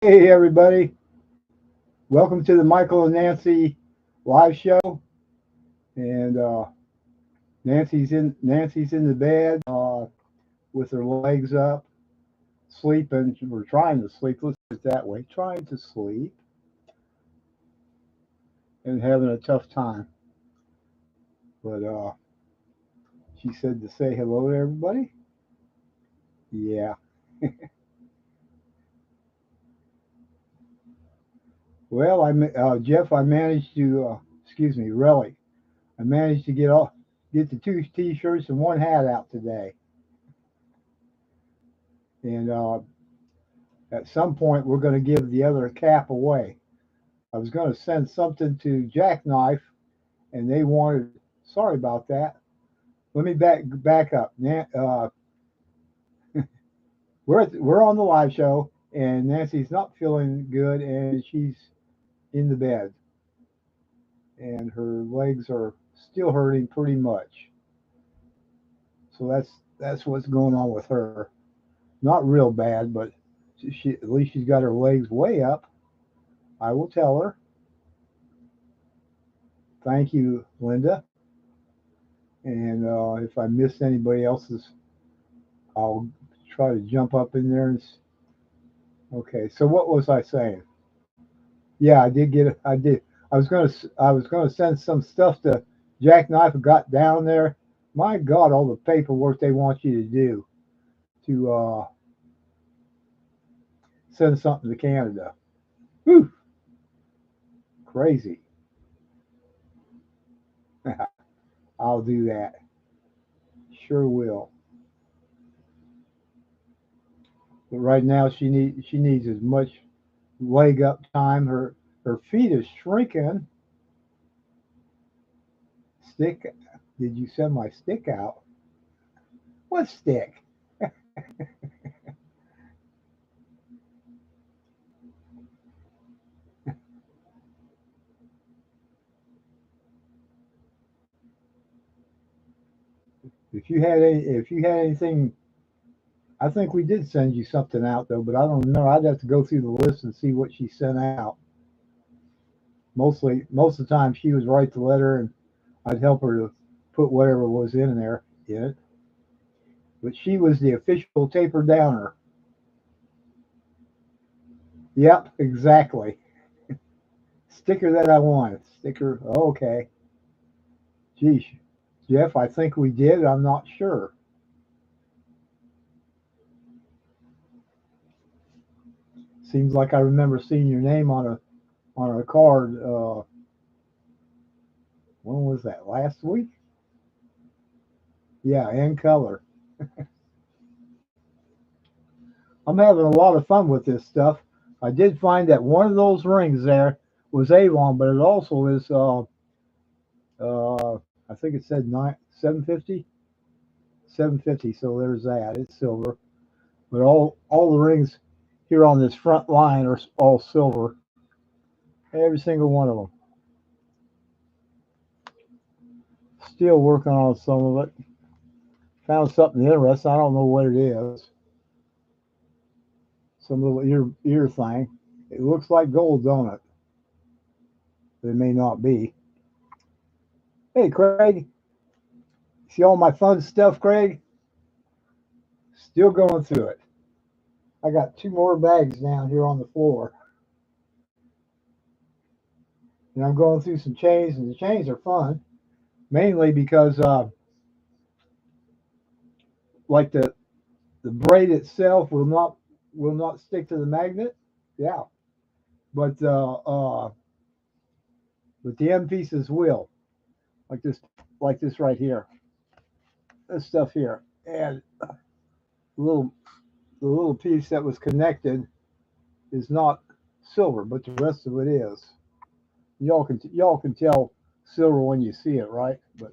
Hey everybody, welcome to the Michael and Nancy live show. And Nancy's in the bed with her legs up, sleeping. We're trying to sleep. Let's put it that way. Trying to sleep and having a tough time. But she said to say hello to everybody. Yeah. Well, Jeff. I managed to. Excuse me, Relly. I managed to get the two T-shirts and one hat out today. And at some point, we're going to give the other cap away. I was going to send something to Jackknife, and they wanted. Sorry about that. Let me back up. We're on the live show, and Nancy's not feeling good, and she's in the bed, and her legs are still hurting pretty much. So that's what's going on with her. Not real bad, but at least she's got her legs way up. I will tell her. Thank you, Linda. And if I missed anybody else's, I'll try to jump up in there and. Okay, so what was I saying? Yeah, I did get it. I did. I was gonna send some stuff to Jackknife. And got down there. My God, all the paperwork they want you to do to send something to Canada. Whew, crazy. I'll do that. Sure will. But right now she needs as much leg up time. Her feet is shrinking. Stick. Did you send my stick out? What stick? If you had anything, I think we did send you something out though, but I don't know. I'd have to go through the list and see what she sent out. Most of the time she would write the letter and I'd help her to put whatever was in there in it. But she was the official taper downer. Yep, exactly. Sticker that I wanted. Sticker. Okay. Geez, Jeff, I think we did. I'm not sure. Seems like I remember seeing your name on a card. When was that? Last week? Yeah, in color. I'm having a lot of fun with this stuff. I did find that one of those rings there was Avon, but it also is. I think it said 750. 750. So there's that. It's silver, but all the rings here on this front line are all silver. Every single one of them. Still working on some of it. Found something interesting. I don't know what it is. Some little ear thing. It looks like gold, don't it? But it may not be. Hey, Craig. See all my fun stuff, Craig? Still going through it. I got two more bags down here on the floor, and I'm going through some chains, and the chains are fun, mainly because like the braid itself will not stick to the magnet. Yeah, but but the end pieces will, like this right here, this stuff here, and the little the little piece that was connected is not silver, but the rest of it is. Y'all can tell silver when you see it, right? But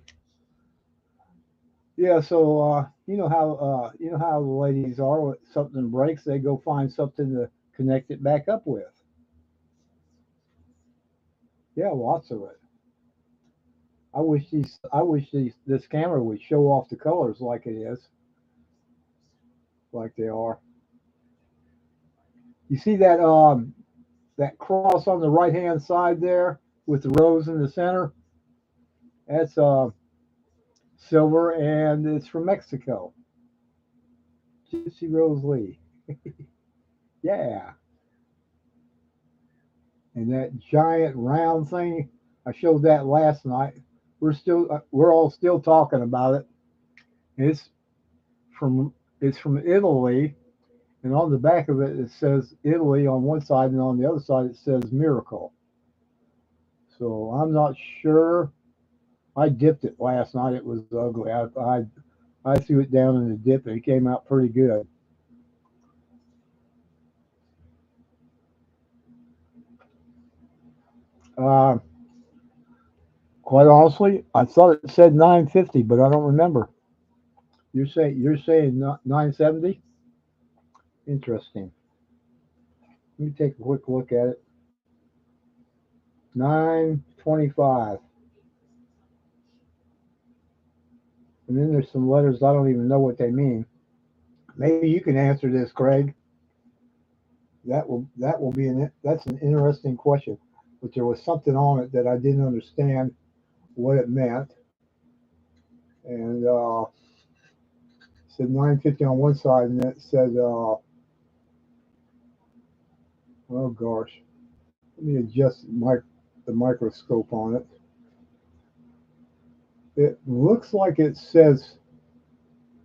yeah, so you know how the ladies are. When something breaks, they go find something to connect it back up with. Yeah, lots of it. This camera would show off the colors like it is, like they are. You see that cross on the right hand side there with the rose in the center? That's silver, and it's from Mexico. Gypsy Rose Lee. Yeah. And that giant round thing, I showed that last night. We're all still talking about it. It's from it's from Italy, and on the back of it it says Italy on one side, and on the other side it says miracle. So I'm not sure. I dipped it last night. It was ugly. I threw it down in the dip, and it came out pretty good. Uh, Quite honestly, I thought it said 950, but I don't remember. You're saying 970? Interesting. Let me take a quick look at it. 925. And then there's some letters I don't even know what they mean. Maybe you can answer this, Craig. That will be that's an interesting question. But there was something on it that I didn't understand what it meant, and it said 950 on one side, and it said, oh gosh, let me adjust the microscope on it. It looks like it says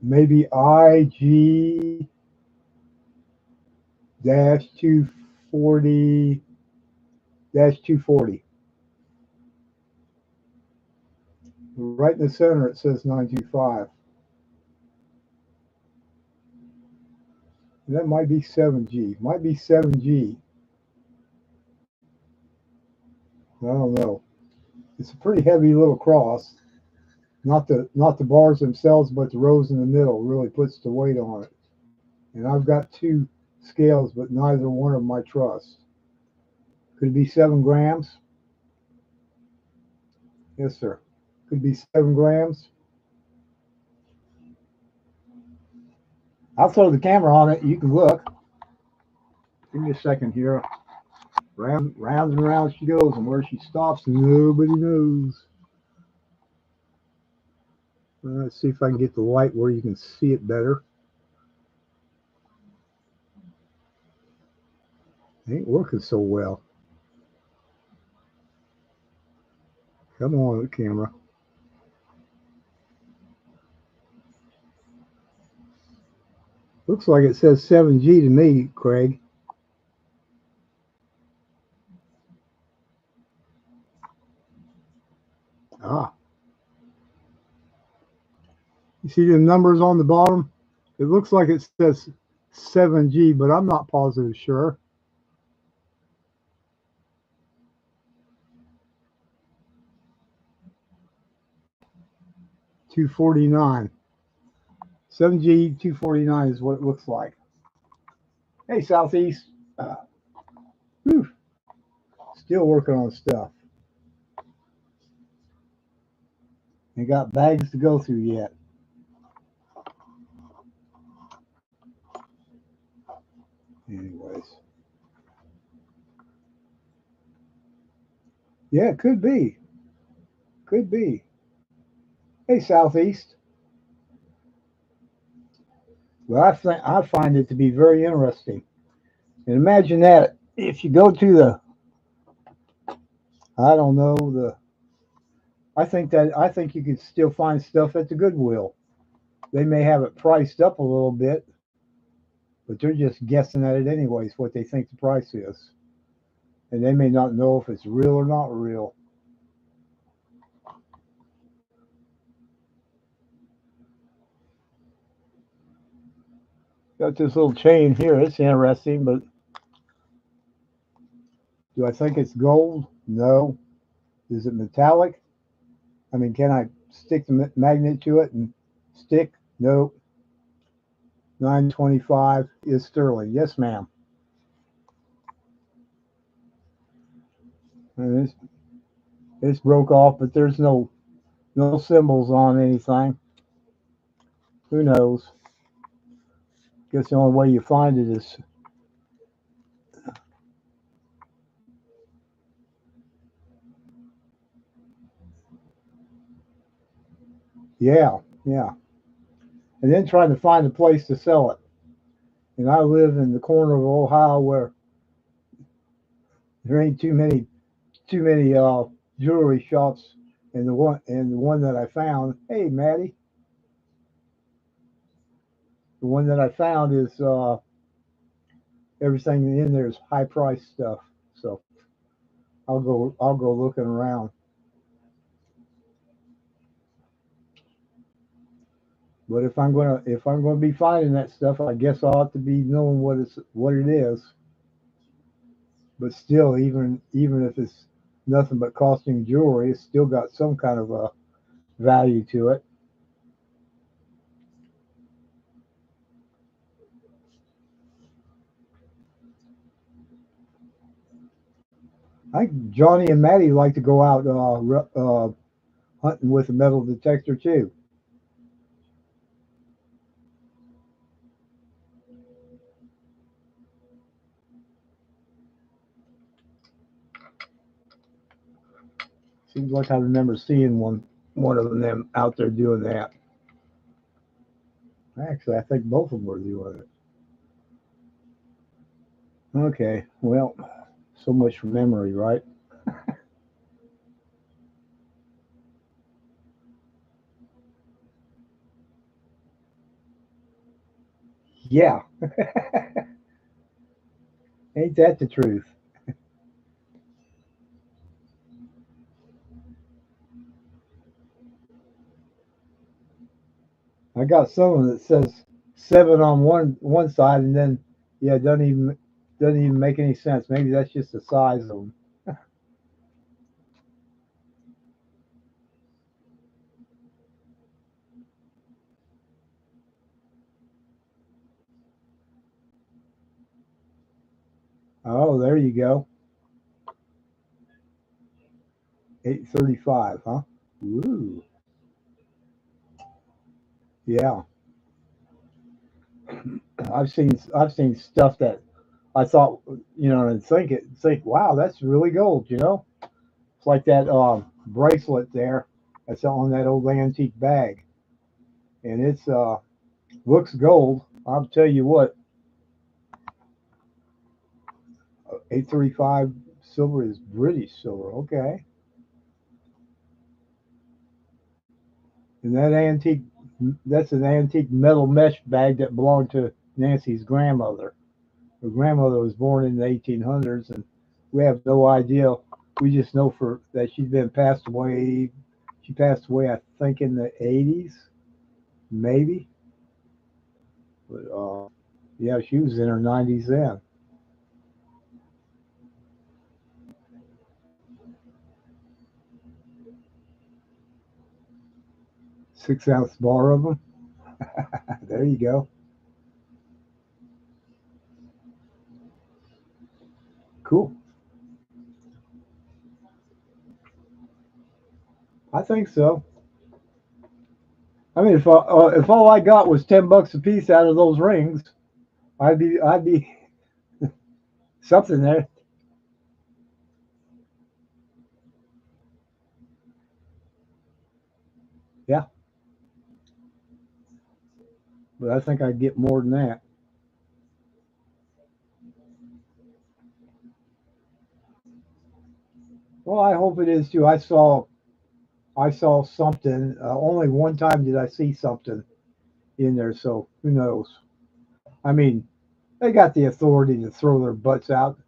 maybe IG dash 240 dash 240. Right in the center it says 925. That might be 7G. Might be 7G. I don't know. It's a pretty heavy little cross. Not the bars themselves, but the rose in the middle really puts the weight on it. And I've got two scales, but neither one of them I trust. Could it be 7 grams? Yes, sir. Could be 7 grams. I'll throw the camera on it. You can look. Give me a second here. Round and round she goes, and where she stops, nobody knows. Let's see if I can get the light where you can see it better. It ain't working so well. Come on, camera. Looks like it says 7G to me, Craig. Ah. You see the numbers on the bottom? It looks like it says 7G, but I'm not positive sure. $249. 7G 249 is what it looks like. Hey, Southeast. Whew, still working on stuff. Ain't got bags to go through yet. Anyways. Yeah, it could be. Could be. Hey, Southeast. Well, I find it to be very interesting. And imagine that if you go to I don't know, I think you could still find stuff at the Goodwill. They may have it priced up a little bit, but they're just guessing at it anyways, what they think the price is. And they may not know if it's real or not real. Got this little chain here. It's interesting, but do I think it's gold? No. Is it metallic? I mean, can I stick the magnet to it and stick? Nope. 925 is sterling. Yes, ma'am. And it's broke off, but there's no symbols on anything. Who knows? Guess the only way you find it is Yeah, yeah. And then trying to find a place to sell it. And I live in the corner of Ohio where there ain't too many jewelry shops. And the one that I found, hey Maddie, the one that I found is everything in there is high price stuff. So I'll go looking around. But if I'm gonna be finding that stuff, I guess I ought to be knowing what it is. But still, even if it's nothing but costing jewelry, it's still got some kind of a value to it. I think Johnny and Maddie like to go out hunting with a metal detector too. Seems like I remember seeing one of them out there doing that. Actually, I think both of them were doing it. Okay, well, so much for memory, right? Yeah, ain't that the truth? I got someone that says seven on one side, and then yeah, doesn't even make any sense. Maybe that's just the size of them. Oh, there you go. 835, huh? Ooh, yeah. I've seen stuff that I thought, and think, wow, that's really gold. It's like that bracelet there that's on that old antique bag, and it's looks gold. I'll tell you what, 835 silver is British silver. Okay, and that's an antique metal mesh bag that belonged to Nancy's grandmother. Her grandmother was born in the 1800s, and we have no idea. We just know for that she's been passed away. She passed away, I think, in the 80s, maybe. But yeah, she was in her 90s then. 6 ounce bar of them. There you go. Cool. I think so. I mean, if all I got was $10 a piece out of those rings, I'd be something there. Yeah, but I think I'd get more than that. Well, I hope it is too. I saw something. Only one time did I see something in there, so who knows? I mean, they got the authority to throw their butts out.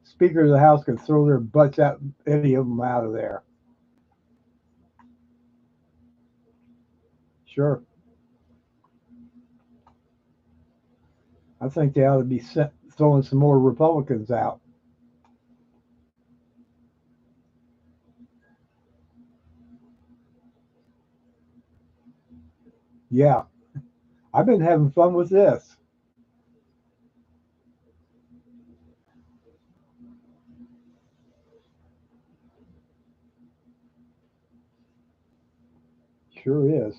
Speaker of the House can throw their butts out, any of them out of there. Sure. I think they ought to be throwing some more Republicans out. Yeah, I've been having fun with this. Sure is.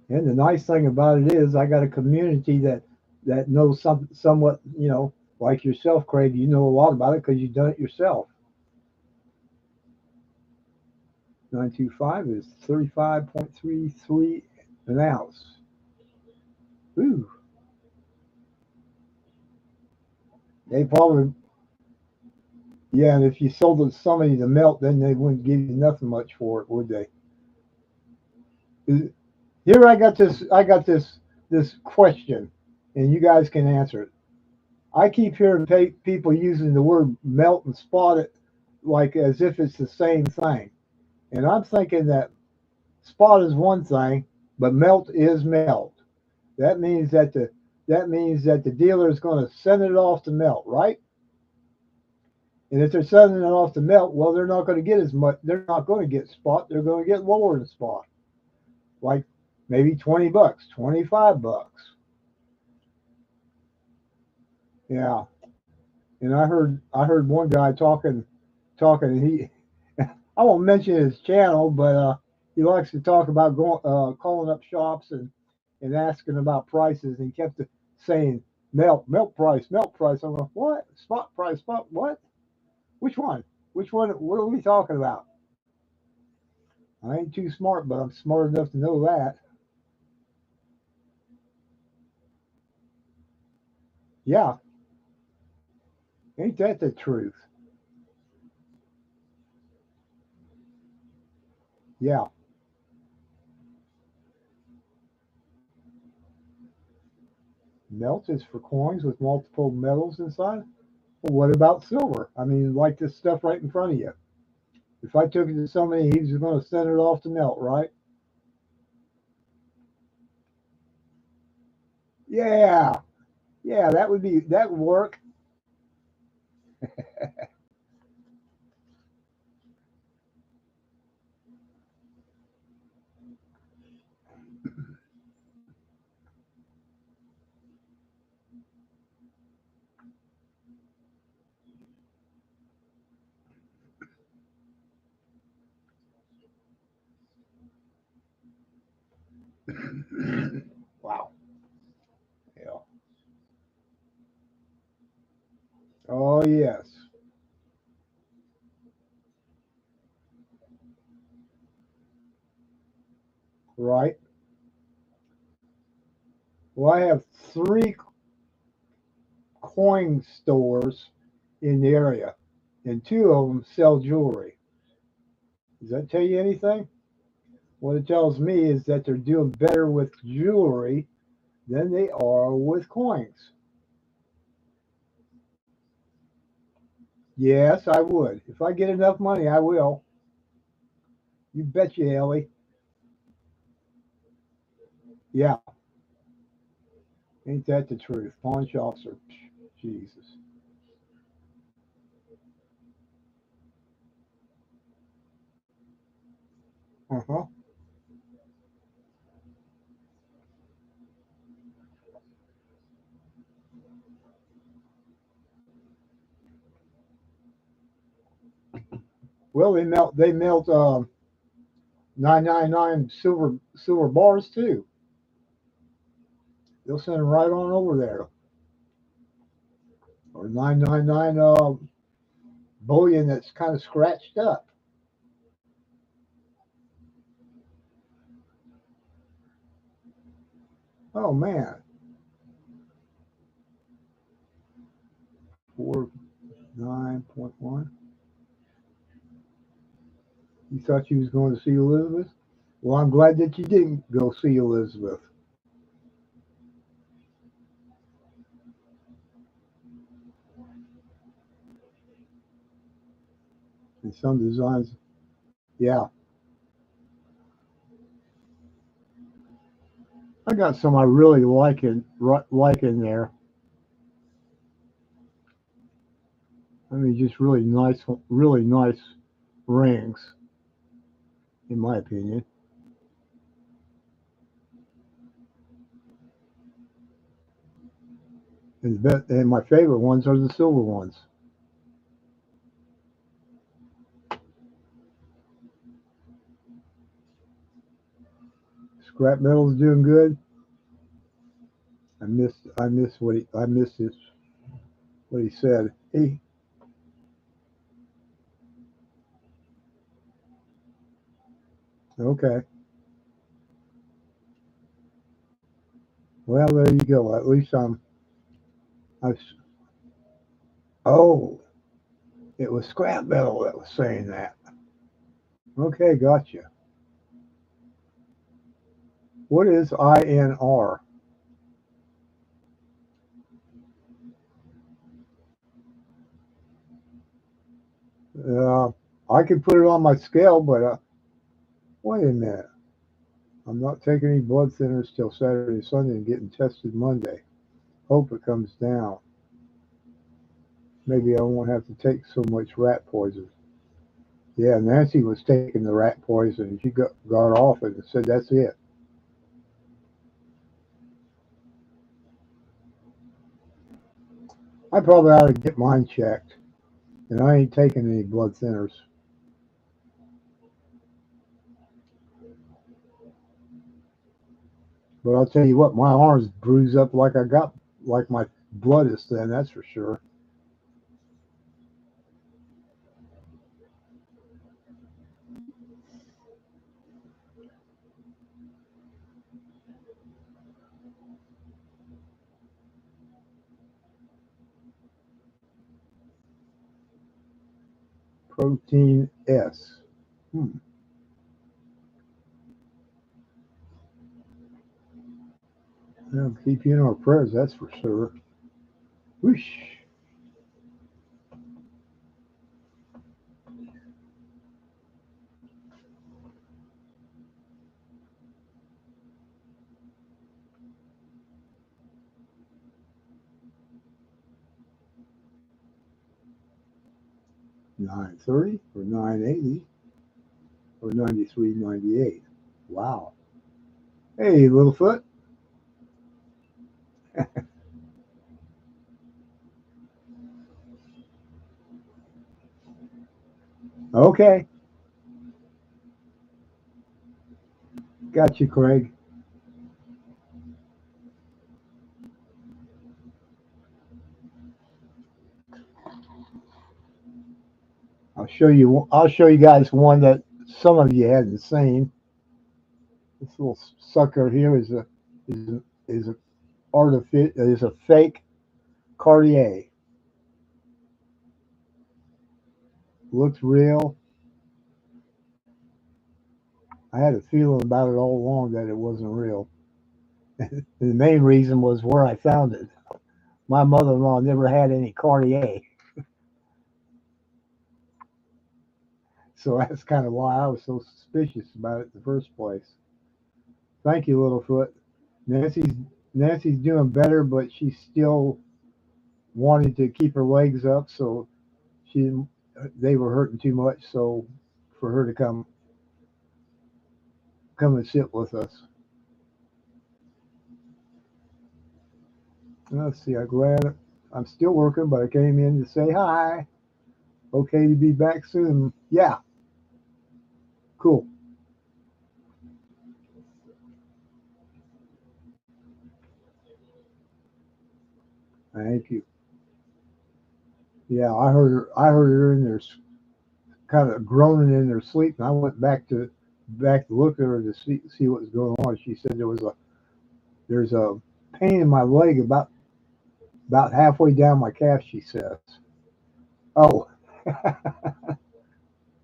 And the nice thing about it is, I got a community that knows somewhat, like yourself, Craig. You know a lot about it because you've done it yourself. 925 is 35.33 an ounce. Ooh, they probably, yeah, and if you sold it to somebody to melt, then they wouldn't give you nothing much for it, would they? Here I got this question, and you guys can answer it. I keep hearing people using the word melt and spot it like as if it's the same thing. And I'm thinking that spot is one thing, but melt is melt. That means that the dealer is going to send it off to melt, right? And if they're sending it off to melt, well, they're not going to get as much. They're not going to get spot. They're going to get lower than spot, like maybe $20, $25. Yeah. And I heard one guy talking, and I won't mention his channel, but he likes to talk about calling up shops and asking about prices, and he kept saying melt price, melt price. I'm going, what? Spot price, spot what? Which one? Which one? What are we talking about? I ain't too smart, but I'm smart enough to know that. Yeah, ain't that the truth? Yeah, melt is for coins with multiple metals inside. Well, what about silver? I mean, like this stuff right in front of you. If I took it to somebody, he's going to send it off to melt, right? Yeah, yeah, that would work. Wow. Yeah. Oh yes. Right. Well, I have three coin stores in the area, and two of them sell jewelry. Does that tell you anything? What it tells me is that they're doing better with jewelry than they are with coins. Yes, I would. If I get enough money, I will. You bet you, Ellie. Yeah, ain't that the truth? Pawn shops are, Jesus. Uh huh. Well, they melt 999 silver bars too. They'll send them right on over there, or 999 bullion that's kind of scratched up. Oh man, 49.1. You thought you was going to see Elizabeth? Well, I'm glad that you didn't go see Elizabeth. And some designs, yeah, I got some I really like in there. I mean, just really nice rings, in my opinion. And my favorite ones are the silver ones. Scrap metal's doing good. I missed what he said. Okay. Well, there you go. At least I, oh, it was scrap metal that was saying that. Okay, gotcha. What is INR? Uh, I could put it on my scale, but wait a minute. I'm not taking any blood thinners till Saturday, Sunday, and getting tested Monday. Hope it comes down. Maybe I won't have to take so much rat poison. Yeah, Nancy was taking the rat poison, and she got off it and said that's it. I probably ought to get mine checked, and I ain't taking any blood thinners. But I'll tell you what, my arms bruised up like I got like my blood is thin. That's for sure. Protein S. Hmm. They'll keep you in our prayers. That's for sure. Whoosh. 930 or 980 or 93.98. Wow. Hey, Littlefoot. Okay. Got you, Craig. I'll show you guys one that some of you hadn't seen. This little sucker here is a is a fake Cartier. Looks real. I had a feeling about it all along that it wasn't real. The main reason was where I found it. My mother-in-law never had any Cartier, so that's kind of why I was so suspicious about it in the first place. Thank you, Littlefoot. Nancy's Nancy's doing better, but she's still wanting to keep her legs up, so she they were hurting too much, so for her to come and sit with us. Let's see. I'm still working, but I came in to say hi. Okay to be back soon. Yeah, cool. Thank you. Yeah, I heard her in there kind of groaning in her sleep, and I went back to look at her to see what was going on. She said there's a pain in my leg about halfway down my calf. She says, "Oh,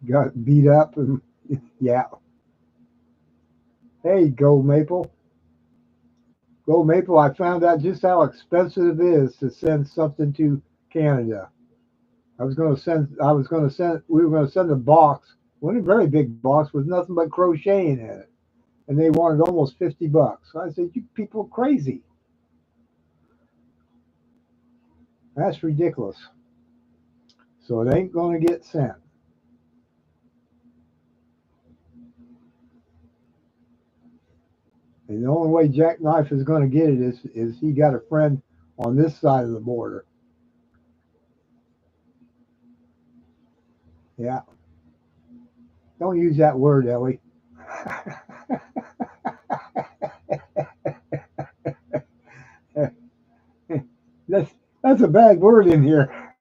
got beat up and yeah." Hey, Gold Maple. I found out just how expensive it is to send something to Canada. I was going to send. We were going to send a box, one very big box with nothing but crocheting in it, and they wanted almost $50. I said, "You people are crazy. That's ridiculous." So it ain't going to get sent. And the only way Jackknife is going to get it is he got a friend on this side of the border. Yeah, don't use that word, Ellie. that's that's a bad word in here.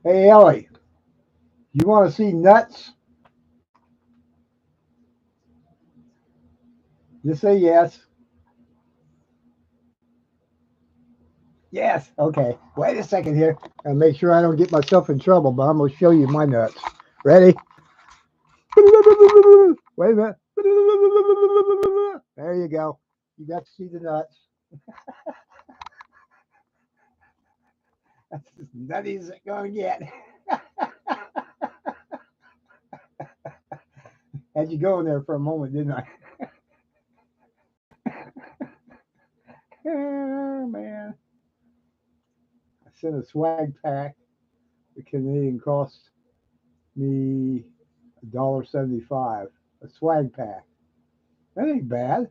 Hey, Ellie, you want to see nuts? Just say yes. Yes. Okay. Wait a second here. I'll make sure I don't get myself in trouble, but I'm going to show you my nuts. Ready? Wait a minute. There you go. You got to see the nuts. That's as nutty as it's going to get. Had you go in there for a moment, didn't I? Oh, man. I sent a swag pack. The Canadian cost me $1.75. A swag pack. That ain't bad.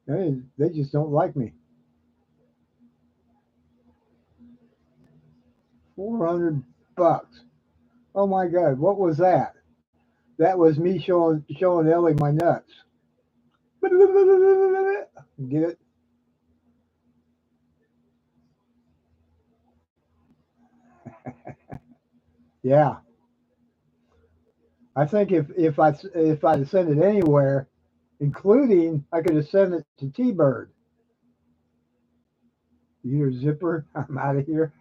They just don't like me. 400 bucks. Oh my God, what was that? That was me showing Ellie my nuts. Get it? Yeah. I think if I'd sent it anywhere, including I could have sent it to T-Bird. You hear zipper? I'm out of here.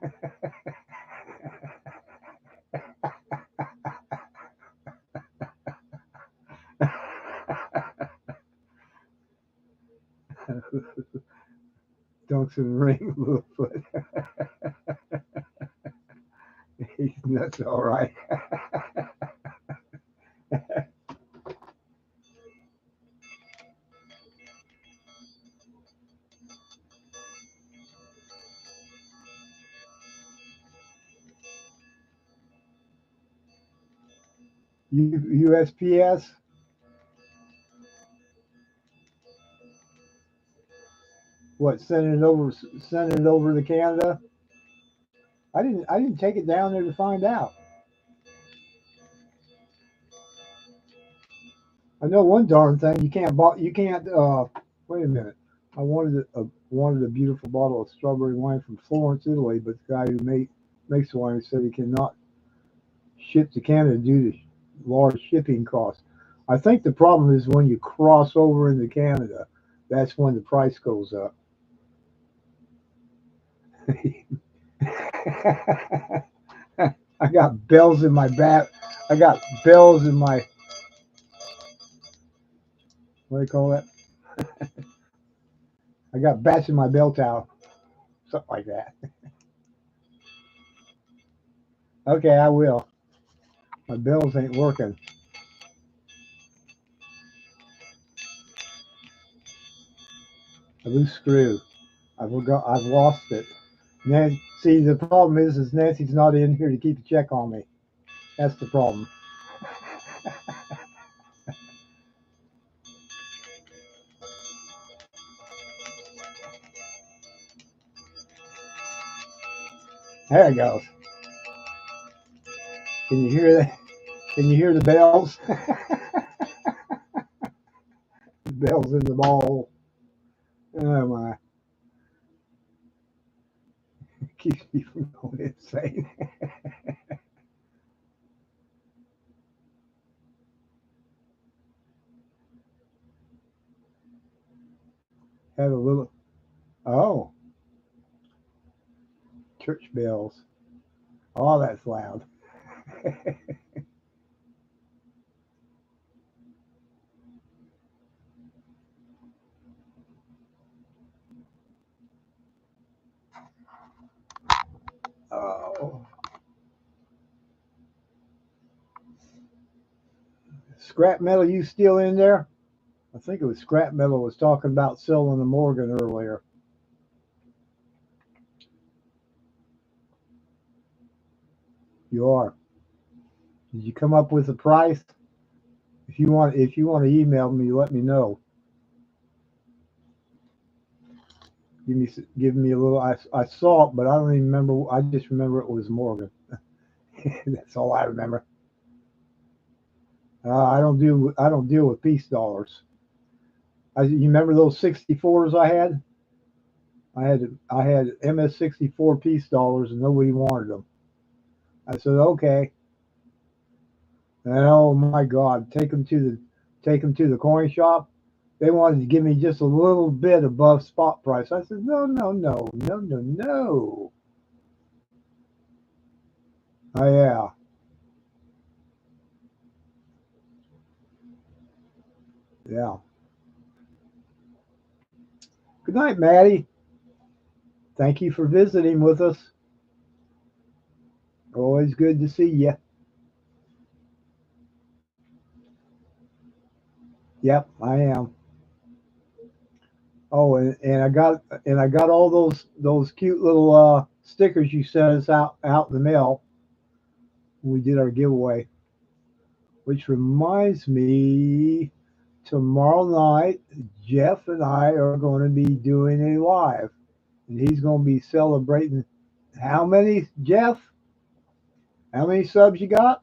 Dunks and ring, Littlefoot. He's nuts, all right. USPS. What? Sending it over to Canada. I didn't take it down there to find out. I know one darn thing. You can't. Wait a minute. I wanted a beautiful bottle of strawberry wine from Florence, Italy, but the guy who makes the wine said he cannot ship to Canada due to large shipping costs. I think the problem is when you cross over into Canada, that's when the price goes up. I got bells in my back. I got bells in my, what do you call that? I got bats in my bell tower, something like that. Okay, I will. My bells ain't working. A loose screw. I've lost it. See, the problem is Nancy's not in here to keep a check on me. That's the problem. There it goes. Can you hear that? Can you hear the bells? The bells in the ball. Oh my! It keeps me from going insane. Have a little. Oh, church bells. Oh, that's loud. Oh, scrap metal. You still in there? I think it was scrap metal was talking about selling the Morgan earlier. You are. Did you come up with a price? If you want to email me, let me know. Give me a little. I saw it, but I don't even remember. I just remember it was Morgan. That's all I remember. I don't deal with peace dollars. You remember those 64s I had? I had MS 64 peace dollars and nobody wanted them. I said, okay. And oh my God, take them to the coin shop. They wanted to give me just a little bit above spot price. I said, no, no, no, no, no, no. Oh yeah, yeah. Good night, Maddie. Thank you for visiting with us. Always good to see you. Yep, I am. Oh, and I got all those cute little stickers you sent us out in the mail when we did our giveaway. Which reminds me, tomorrow night Jeff and I are going to be doing a live, and he's going to be celebrating. How many, Jeff? How many subs you got?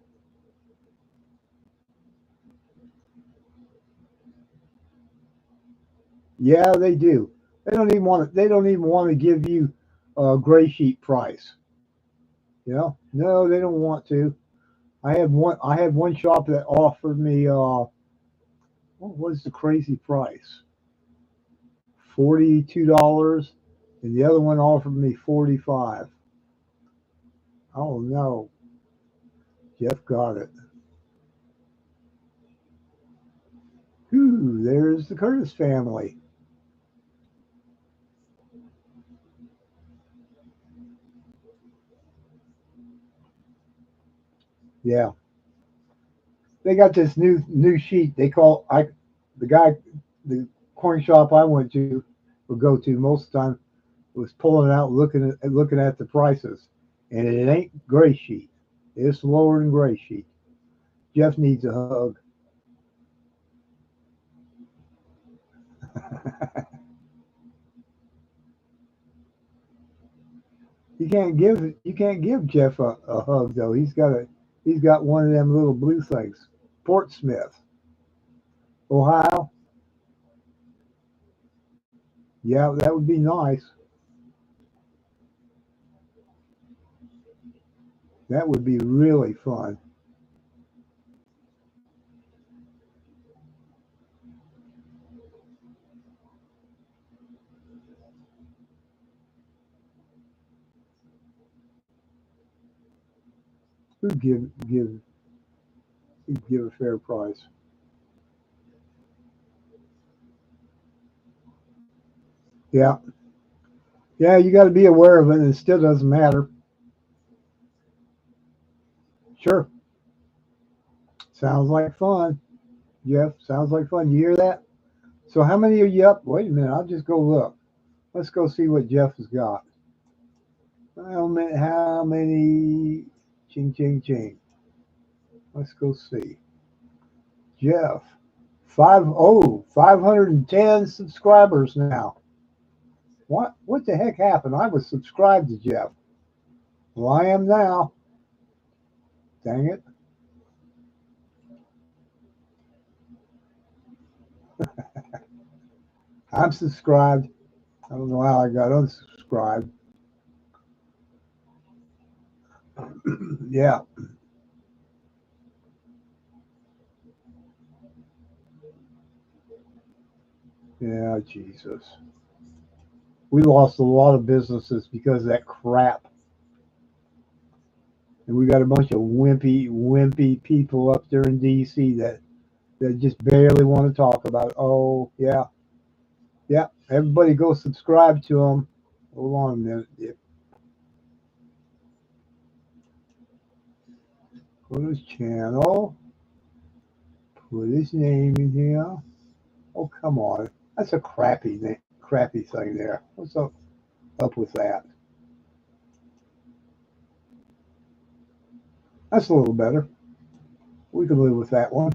Yeah, they do. They don't even want to give you a gray sheet price. You know, no, they don't want to. I had one shop that offered me what was the crazy price? $42, and the other one offered me 45. Oh no, Jeff got it. Ooh, there's the Curtis family. Yeah, they got this new sheet. They call I the guy the coin shop I went to or go to most of the time was pulling it out looking at the prices, and it ain't gray sheet. It's lower than gray sheet. Jeff needs a hug. You can't give Jeff a hug though. He's got one of them little blue things. Portsmouth, Ohio. Yeah, that would be nice. That would be really fun. Who'd give a fair price? Yeah, yeah. You got to be aware of it. And it still doesn't matter. Sure. Sounds like fun, Jeff. Sounds like fun. You hear that? So how many are you up? Wait a minute. I'll just go look. Let's go see what Jeff has got. How many? Ching, ching, ching. Let's go see. Jeff. 510 subscribers now. What the heck happened? I was subscribed to Jeff. Well, I am now. Dang it. I'm subscribed. I don't know how I got unsubscribed. Yeah. Yeah, Jesus. We lost a lot of businesses because of that crap. And we got a bunch of wimpy people up there in DC that just barely want to talk about it. Oh, yeah. Yeah. Everybody go subscribe to them. Hold on a minute. Yeah. Go to his channel. Put his name in here. Oh, come on. That's a crappy thing there. What's up with that? That's a little better. We can live with that one.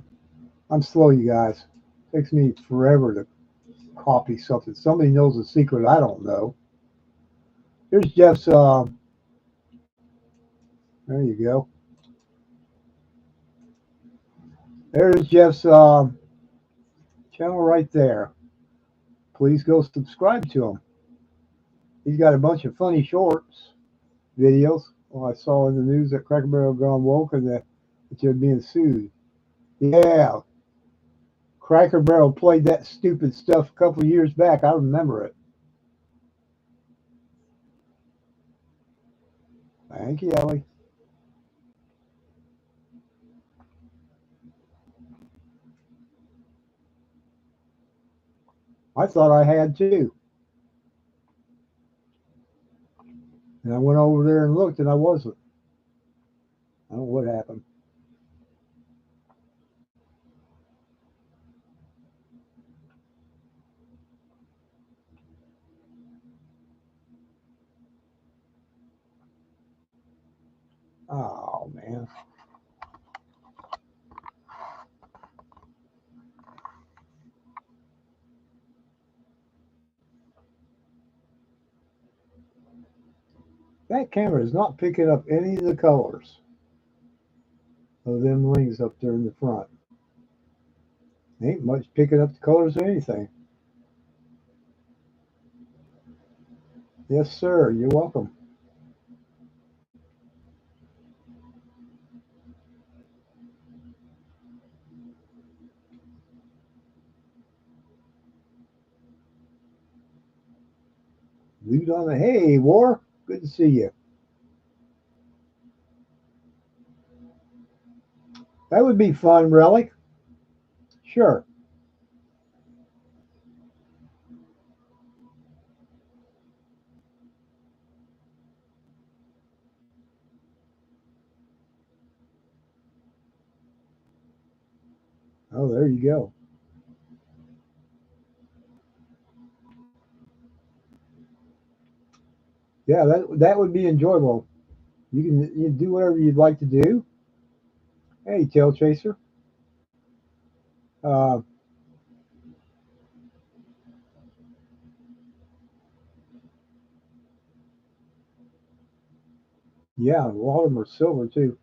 I'm slow, you guys. It takes me forever to copy something. Somebody knows a secret I don't know. Here's Jeff's. There you go. There's Jeff's channel right there. Please go subscribe to him. He's got a bunch of funny shorts, videos. Well, I saw in the news that Cracker Barrel gone woke and that they're being sued. Yeah, Cracker Barrel played that stupid stuff a couple of years back. I remember it. Thank you, Ellie. I thought I had too. And I went over there and looked and I wasn't. I don't know what happened. Oh, man. That camera is not picking up any of the colors of them rings up there in the front. Ain't much picking up the colors of anything. Yes, sir. You're welcome. Leave on the hey, War. Good to see you. That would be fun, Relic. Sure. Oh, there you go. Yeah, that would be enjoyable. You do whatever you'd like to do. Hey, Tail Chaser. Uh, yeah, a lot of them are silver too.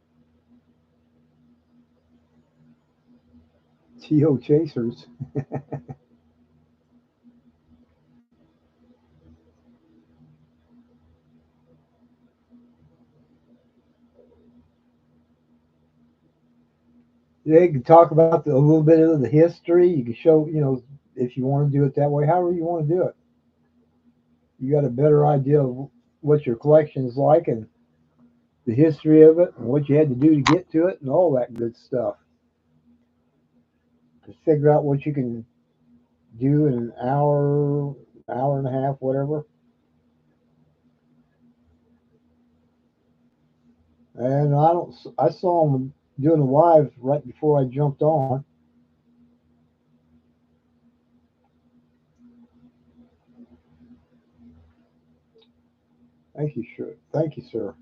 T.O. Chasers. They can talk about a little bit of the history. You can show, if you want to do it that way, however you want to do it. You got a better idea of what your collection is like and the history of it and what you had to do to get to it and all that good stuff. To figure out what you can do in an hour, hour and a half, whatever. And I don't. I saw them doing the live right before I jumped on. Thank you, sir. Thank you, sir.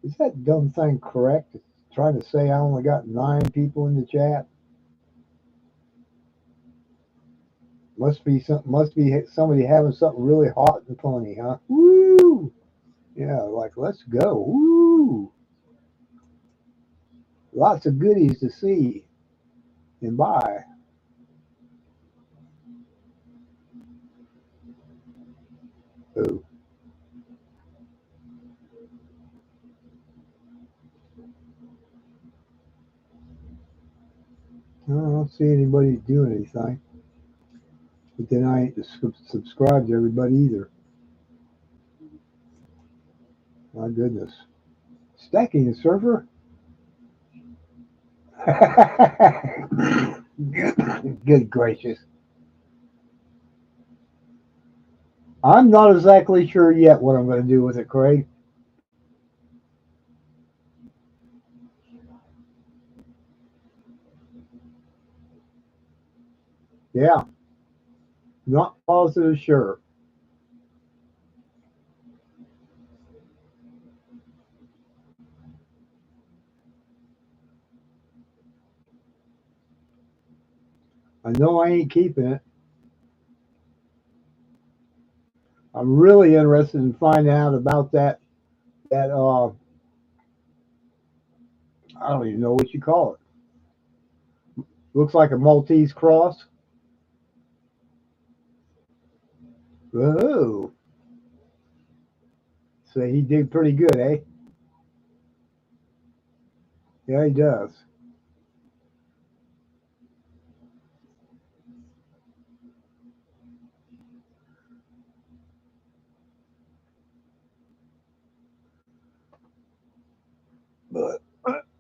Is that dumb thing correct? It's trying to say I only got 9 people in the chat. Must be somebody having something really hot and funny, huh? Woo! Yeah, like let's go. Woo! Lots of goodies to see and buy. Oh, I don't see anybody doing anything. But then I ain't subscribed to everybody either. My goodness. Stacking the server? Good gracious. I'm not exactly sure yet what I'm going to do with it, Craig. Yeah, not positive sure. I know I ain't keeping it. I'm really interested in finding out about that I don't even know what you call it. Looks like a Maltese cross. Oh, So he did pretty good, eh? Yeah, he does. But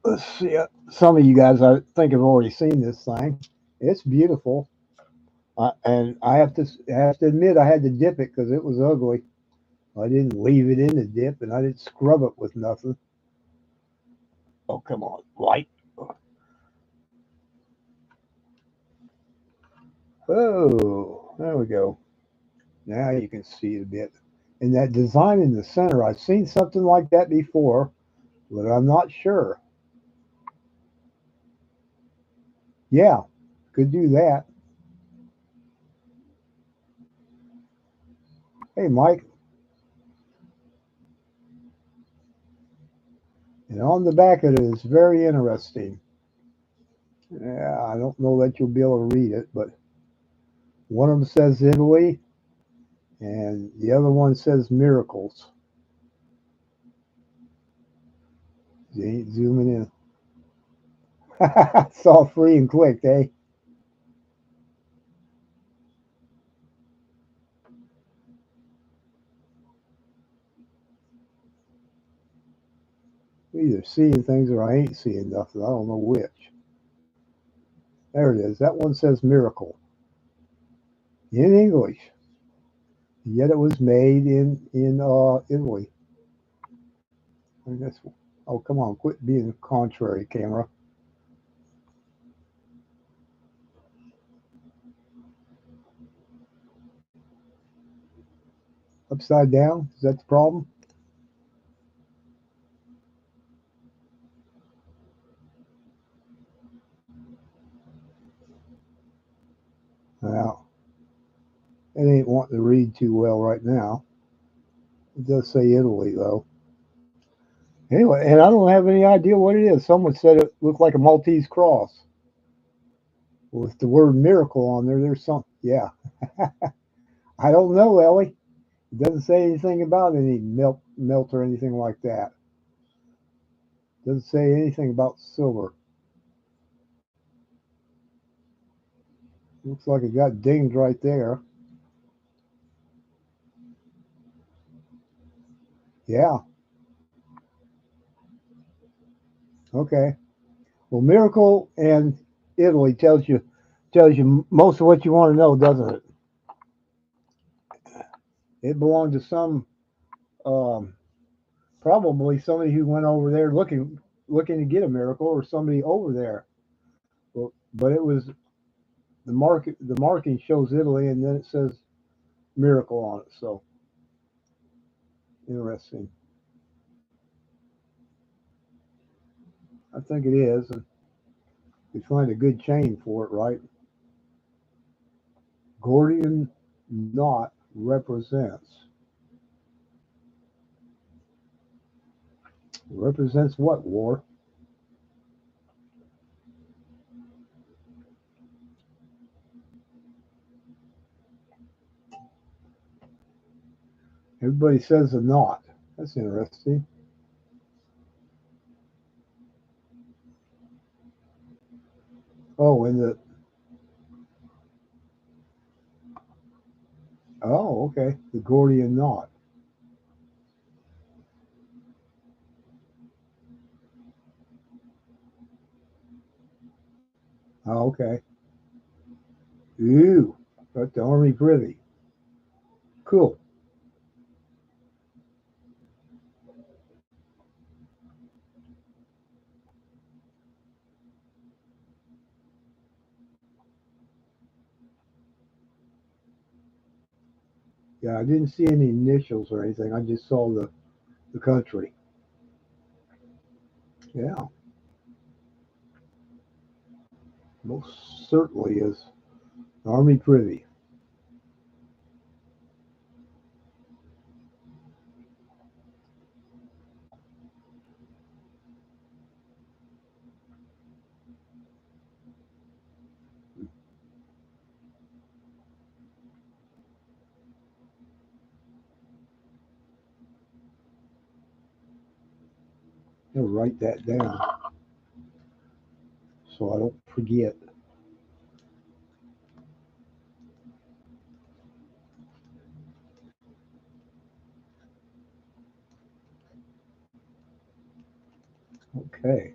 let's see. Some of you guys, I think, have already seen this thing. It's beautiful, and I have to admit, I had to dip it because it was ugly. I didn't leave it in the dip, and I didn't scrub it with nothing. Oh, come on, light. Oh, there we go. Now you can see it a bit. And that design in the center, I've seen something like that before, but I'm not sure. Yeah, could do that. Hey, Mike. And on the back of it is very interesting. Yeah, I don't know that you'll be able to read it, but one of them says Italy, and the other one says miracles. Zooming in. It's all free and quick, eh? Either seeing things or I ain't seeing nothing. I don't know which. There it is. That one says miracle in English. Yet it was made in Italy. I guess. Oh, come on! Quit being contrary, camera. Upside down. Is that the problem? Well, it ain't wanting to read too well right now. It does say Italy though. Anyway, and I don't have any idea what it is. Someone said it looked like a Maltese cross with the word miracle on there. There's some. Yeah, I don't know, Ellie. It doesn't say anything about any melt or anything like that. Doesn't say anything about silver. Looks like it got dinged right there. Yeah. Okay. Well, miracle and Italy tells you most of what you want to know, doesn't it? It belonged to some um, probably somebody who went over there looking to get a miracle, or somebody over there. But it was the marking shows Italy, and then it says miracle on it. So interesting. I think it is, and we find a good chain for it, right? Gordian knot represents what, War? Everybody says a knot. That's interesting. Oh, and the okay, the Gordian knot. Oh, okay. Ooh, that's the Army Privy. Cool. Yeah, I didn't see any initials or anything. I just saw the country. Yeah, most certainly is Army Privy. I'll write that down so I don't forget. Okay.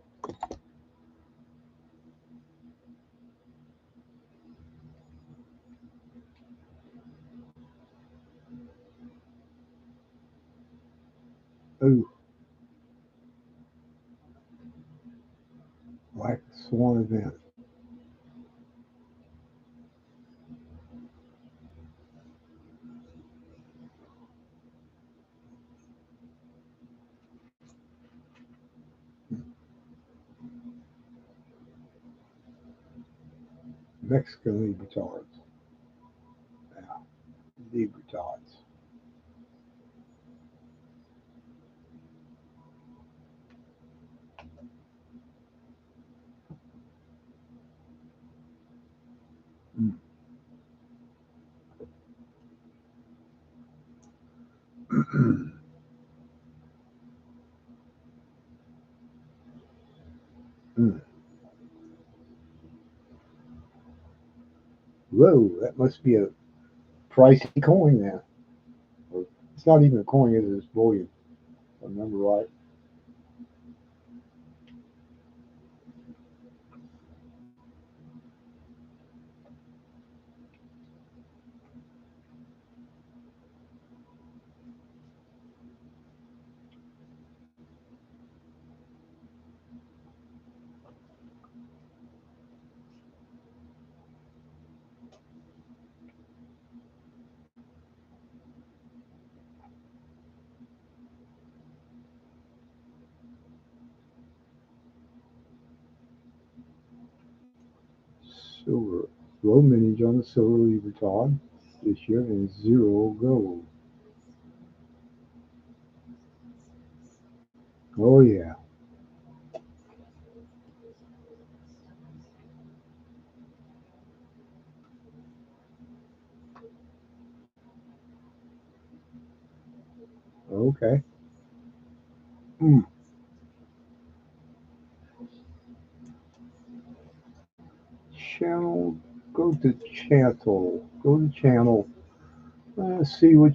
Ooh, Black Swan event. Mexican Libertards. Yeah, Libertards. Mm. Mm. Whoa, that must be a pricey coin then. Or it's not even a coin, it's bullion. If I remember right. Silver. Low mintage on the silver Libertad this year and zero gold. Oh yeah. Okay. Mm. Channel. Go to channel. Go to channel. Let's see what.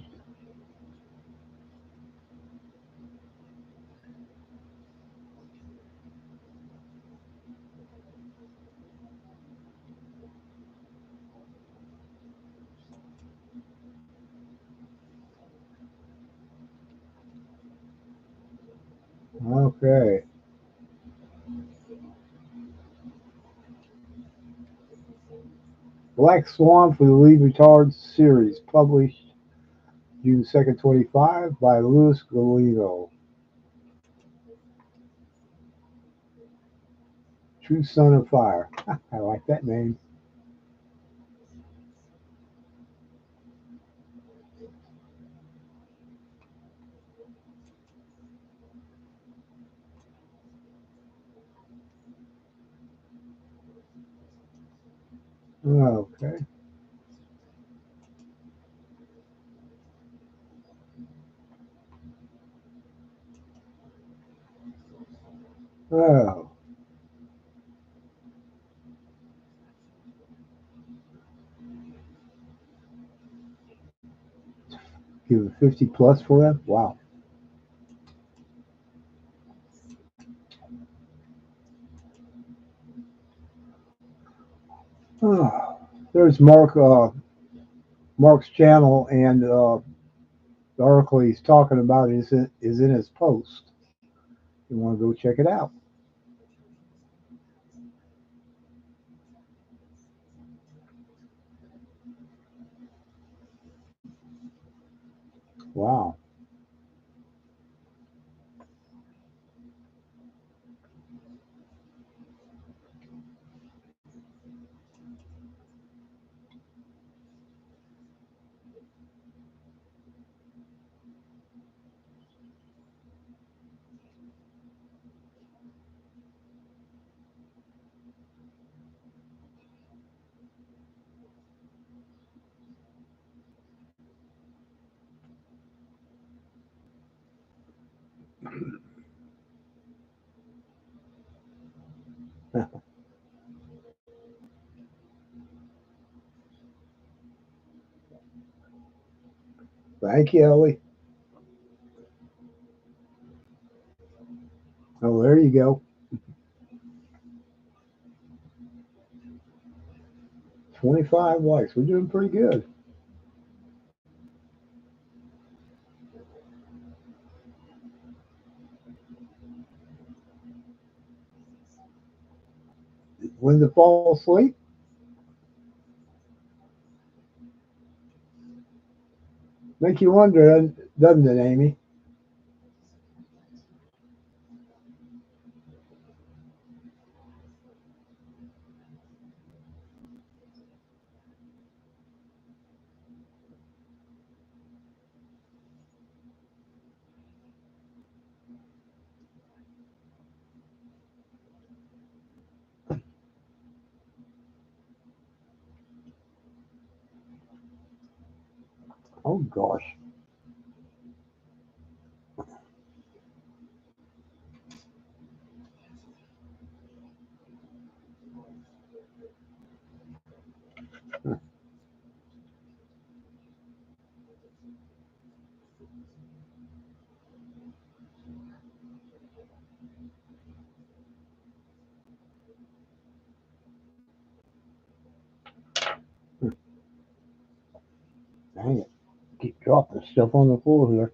Okay. Black Swan for the Libertard series, published June 2nd, 25 by Louis Galino. True Son of Fire. I like that name. Okay. Oh, give it 50 plus for that? Wow. Oh, there's Mark's channel, and the article he's talking about is in his post. You want to go check it out? Wow. Thank you, Ellie. Oh, there you go. 25 likes. We're doing pretty good. When to fall asleep? Make you wonder, doesn't it, Amy? Oh, gosh. Dang it. Keep dropping stuff on the floor here.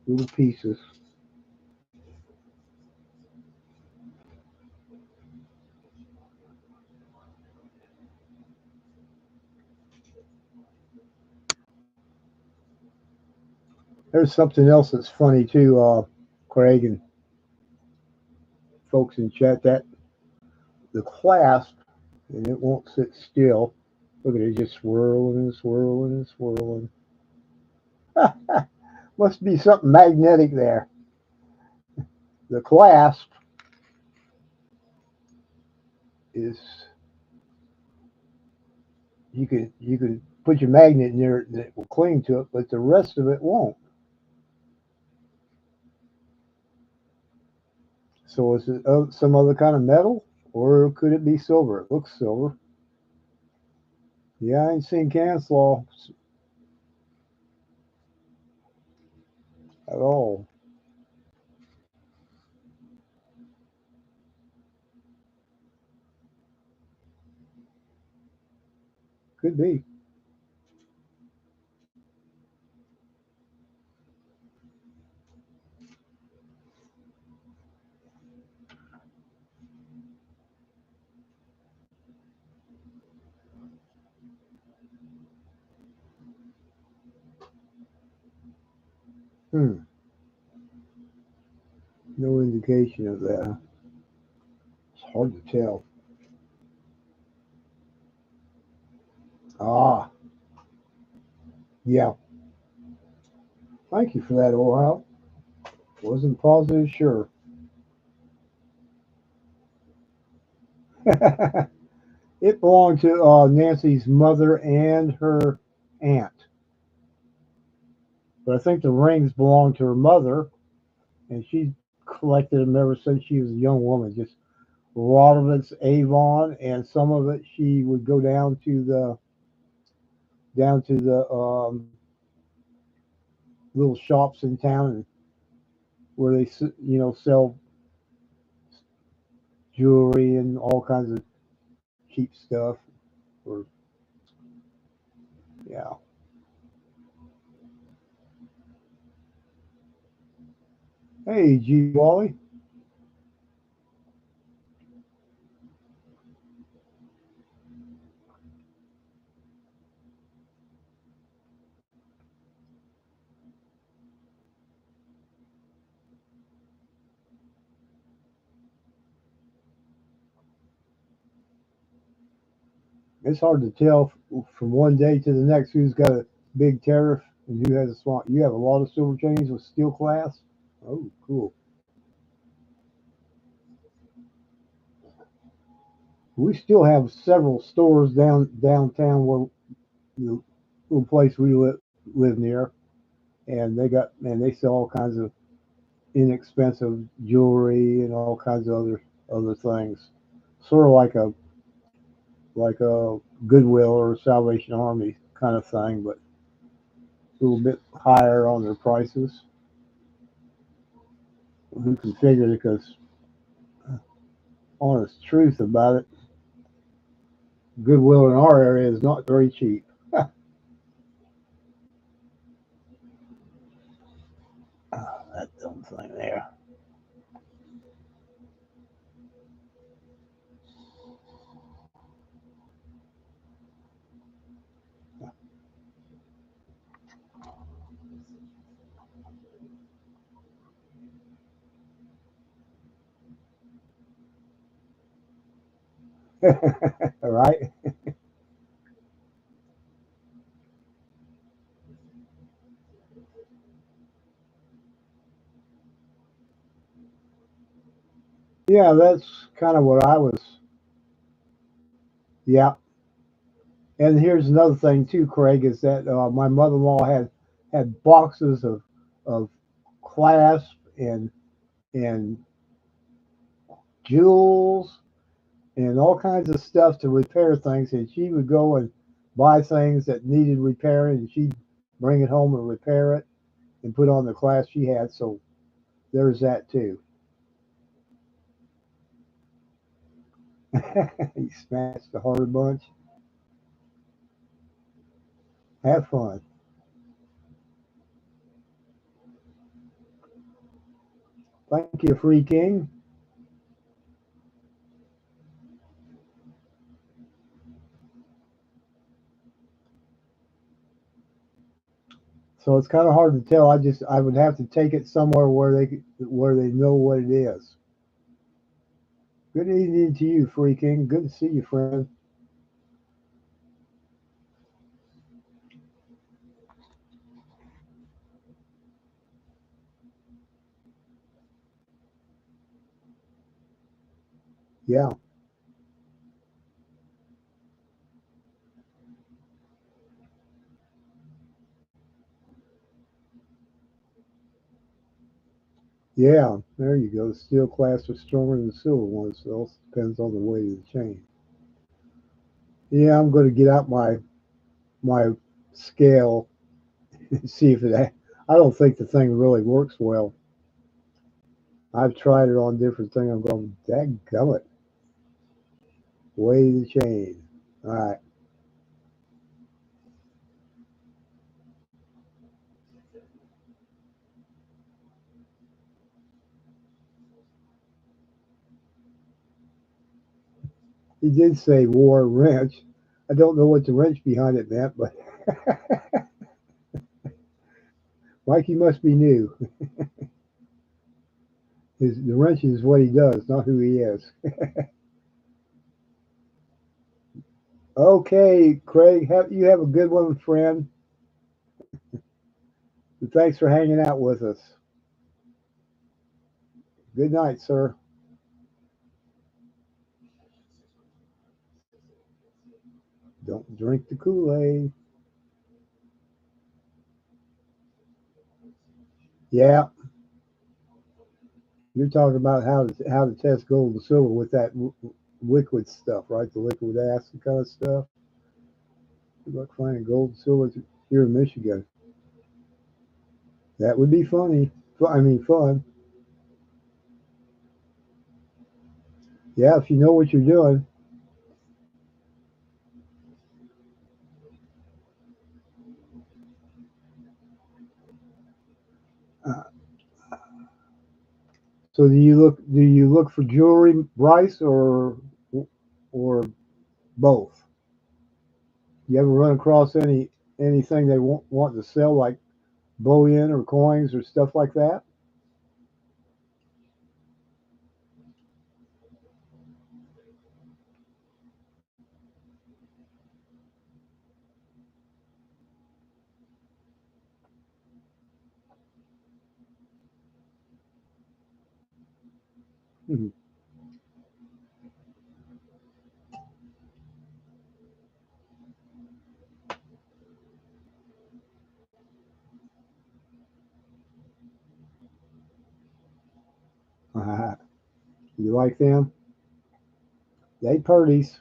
Little pieces. There's something else that's funny, too, Craig and folks in chat. That the clasp, and it won't sit still. Look at it, just swirling and swirling and swirling. Must be something magnetic there. The clasp is you can put your magnet in there that will cling to it, but the rest of it won't. So is it some other kind of metal, or could it be silver? It looks silver. Yeah, I ain't seen Canslaw at all. Could be. Hmm. No indication of that. It's hard to tell. Ah, yeah. Thank you for that, Ohio. Wasn't positive, sure. It belonged to Nancy's mother and her aunt. But I think the rings belonged to her mother, and she collected them ever since she was a young woman. Just a lot of it's Avon, and some of it she would go down to the little shops in town and where they sell jewelry and all kinds of cheap stuff. Or yeah, hey G Wally, it's hard to tell from one day to the next who's got a big tariff and who has a small. You have a lot of silver chains with steel class. Oh, cool. We still have several stores downtown where the little place we live near, and they sell all kinds of inexpensive jewelry and all kinds of other things. Sort of like a Goodwill or Salvation Army kind of thing, but little bit higher on their prices. Who can figure it? Because honest truth about it, Goodwill in our area is not very cheap. That dumb thing there. All right. Yeah, that's kind of what I was. Yeah. And here's another thing too, Craig, is that my mother-in-law had boxes of clasp and jewels and all kinds of stuff to repair things, and she would go and buy things that needed repairing, and she'd bring it home and repair it and put on the clasp she had. So there's that too. He smashed the harder bunch. Have fun. Thank you, Free King. So it's kind of hard to tell. I would have to take it somewhere where they know what it is. Good evening to you, Free King. Good to see you, friend. Yeah, yeah. There you go. The steel clasps are stronger than the silver ones. So it also depends on the weight of the chain. Yeah, I'm going to get out my scale and see if it. I don't think the thing really works well. I've tried it on different things. I'm going, dadgummit, weigh the chain. All right. He did say war wrench. I don't know what the wrench behind it meant, but Mikey must be new. The wrench is what he does, not who he is. Okay, Craig, you have a good one, friend. Thanks for hanging out with us. Good night, sir. Don't drink the Kool-Aid. Yeah, you're talking about how to test gold and silver with that liquid stuff, right? The liquid acid kind of stuff. Good luck finding gold and silver here in Michigan. That would be funny. I mean, fun. Yeah, if you know what you're doing. Uh, so do you look for jewelry, Bryce, or both? You ever run across anything they want to sell, like bullion or coins or stuff like that? Mhm. You like them? They purties.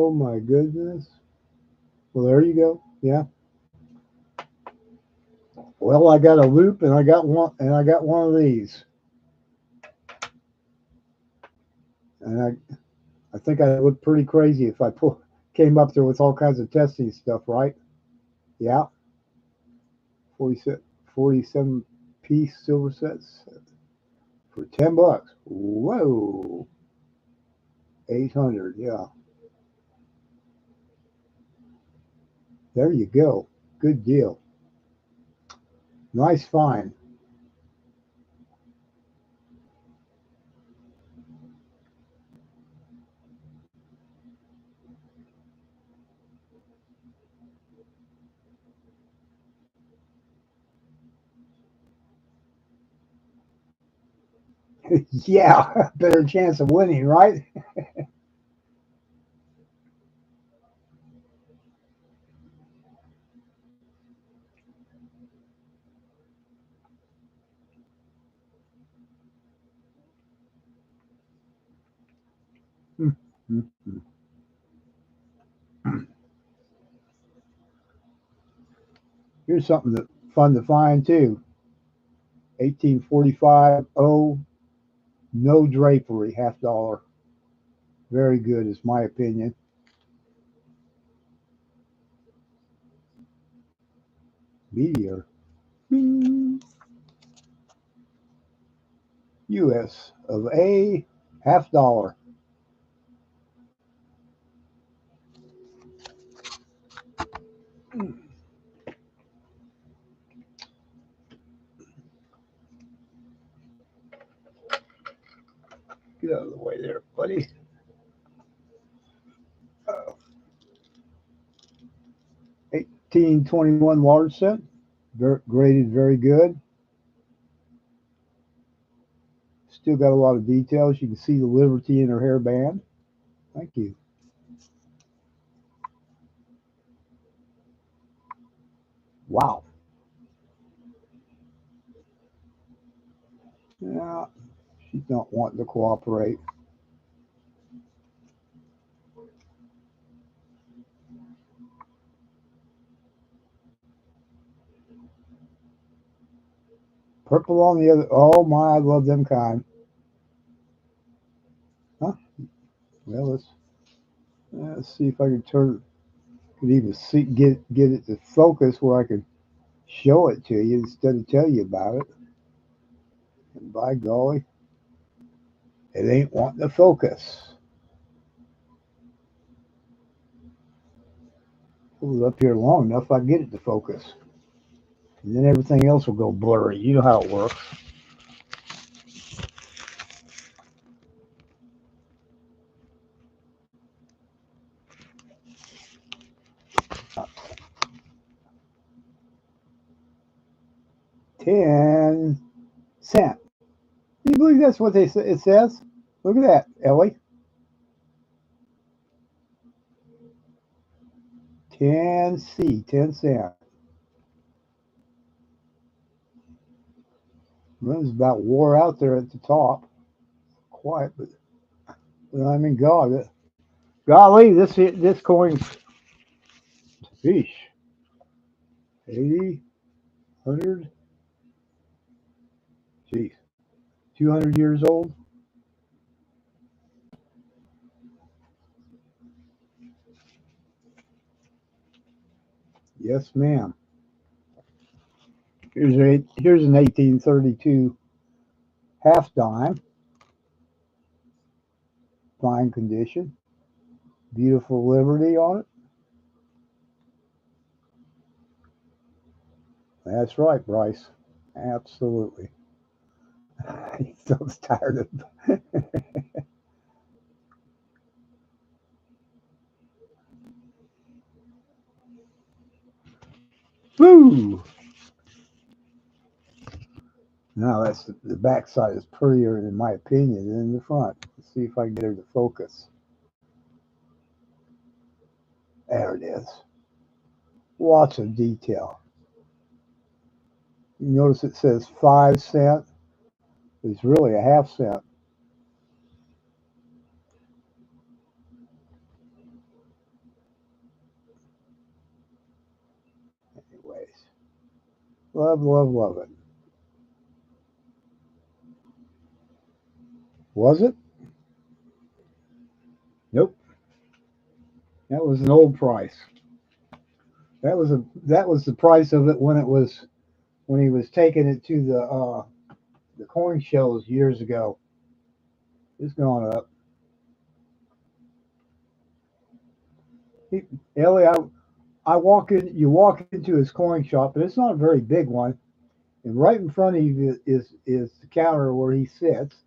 Oh my goodness. Well, there you go. Yeah. Well, I got a loop and I got one of these. And I think I look pretty crazy if I came up there with all kinds of testing stuff, right? Yeah. 47 piece silver sets for $10. Whoa. 800. Yeah. There you go. Good deal. Nice find. Yeah, better chance of winning, right? Here's something that fun to find too. 1845 O, no drapery, $half. Very good, is my opinion. Meteor. Bing. US of A, $half. Get out of the way there, buddy. 1821 large set. Graded very good. Still got a lot of details. You can see the Liberty in her hairband. Thank you. Wow. Yeah, she's not wanting to cooperate. Purple on the other. Oh my, I love them kind. Huh? Well, let's see if I can could even get it to focus where I could show it to you instead of tell you about it. And by golly, it ain't wanting to focus. Hold it up here long enough, I get it to focus, and then everything else will go blurry. You know how it works. $0.10. Can you believe that's what it says? Look at that, Ellie. 10 cents. Runs about wore out there at the top. Quiet, but I mean, God, golly, this coin, fish, 80, 100, geez, 200 years old. Yes, ma'am. Here's an 1832 half dime, fine condition, beautiful Liberty on it. That's right, Bryce. Absolutely. He's so tired of. Woo! Now that's the backside is prettier, in my opinion, than the front. Let's see if I can get her to focus. There it is. Lots of detail. You notice it says 5 cent. It's really a half cent. Love, love, love it. Was it? Nope. That was an old price. That was the price of it when he was taking it to the coin shows years ago. It's gone up. He, Ellie, I walk in. You walk into his coin shop, but it's not a very big one. And right in front of you is the counter where he sits,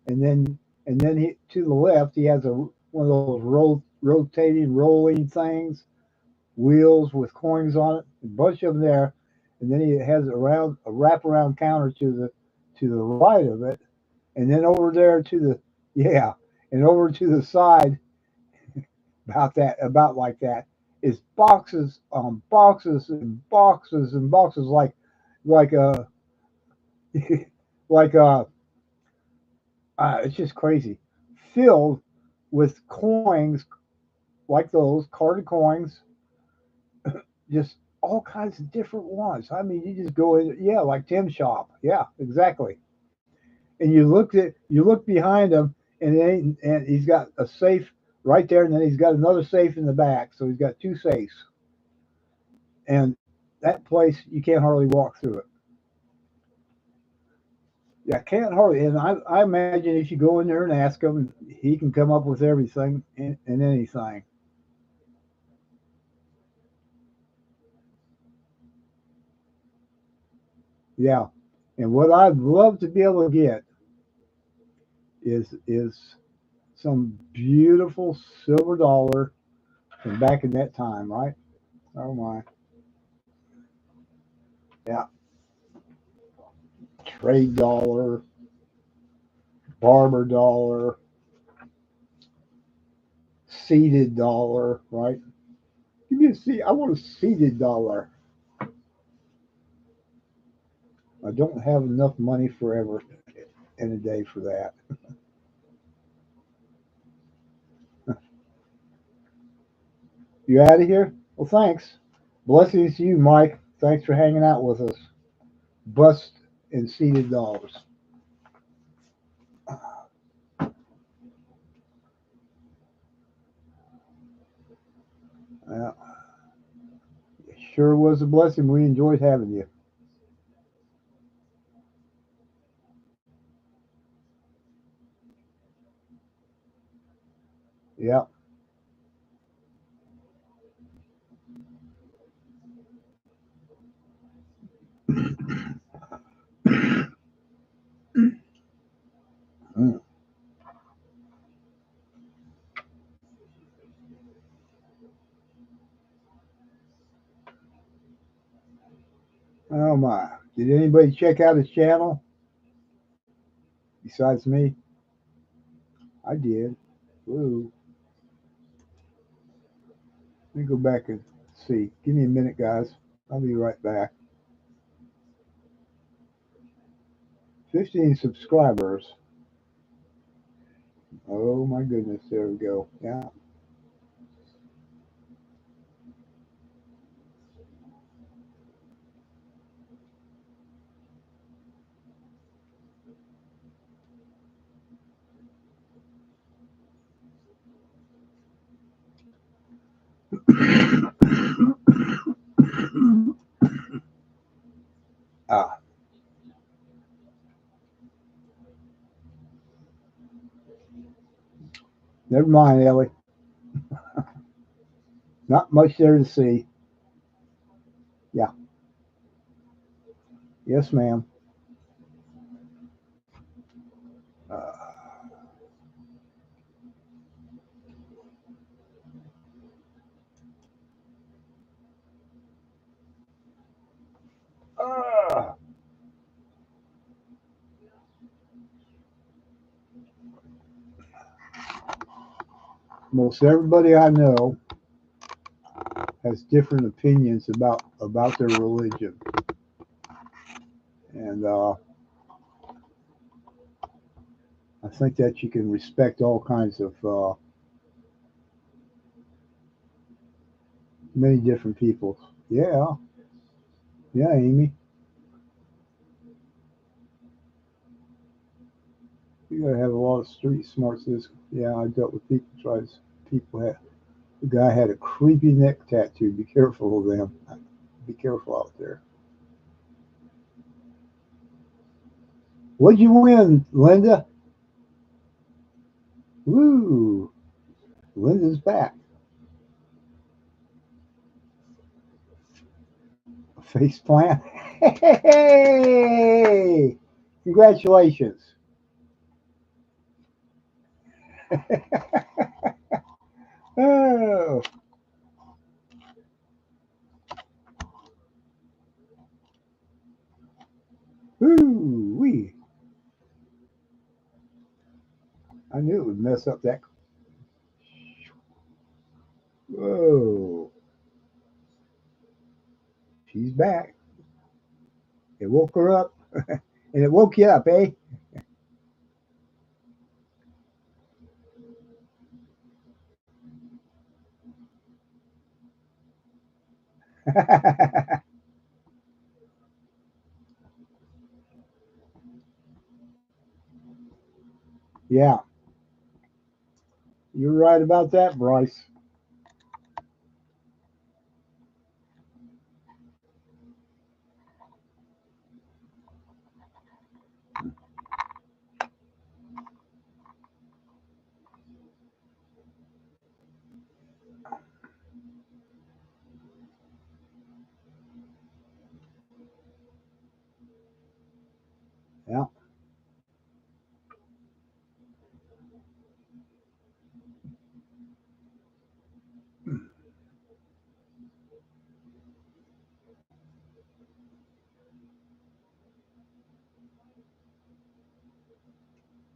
and then he to the left he has one of those rotating rolling things, wheels with coins on it, a bunch of them there, and then he has a wraparound counter to the right of it, and then over there to the yeah, and over to the side about like that is boxes on boxes and boxes and boxes like like it's just crazy, filled with coins like those carded coins, just all kinds of different ones. I mean, you just go in, yeah, like Tim's shop, yeah, exactly. And you look behind him, and he's got a safe right there, and then he's got another safe in the back, so he's got two safes, and that place you can't hardly walk through it. Yeah, can't hardly. And I imagine if you go in there and ask him, he can come up with everything and anything. Yeah. And what I'd love to be able to get is some beautiful silver dollar from back in that time, right? Oh my. Yeah. Trade dollar, barber dollar, seated dollar, right? Give me a seat. I want a seated dollar. I don't have enough money forever in a day for that. You out of here? Well, thanks. Blessings to you, Mike. Thanks for hanging out with us. Bust and seated dollars. Yeah, sure was a blessing. We enjoyed having you. Yeah. Mm. Oh my. Did anybody check out his channel besides me? I did. Woo. Let me go back and see. Give me a minute, guys. I'll be right back. 15 subscribers. Oh my goodness. There we go. Yeah. Ah, never mind, Ellie. Not much there to see. Yeah. Yes, ma'am. Uh, uh, most everybody I know has different opinions about their religion, and I think that you can respect all kinds of many different people. Yeah, yeah, Amy. You gotta have a lot of street smarts. This, yeah, I dealt with people. People had the guy had a creepy neck tattoo. Be careful of them. Be careful out there. What'd you win, Linda? Woo! Linda's back. Face plant. Hey! Congratulations. Oh, woo wee. I knew it would mess up that. Whoa. She's back. It woke her up. And it woke you up, eh? Yeah, you're right about that, Bryce. Yeah.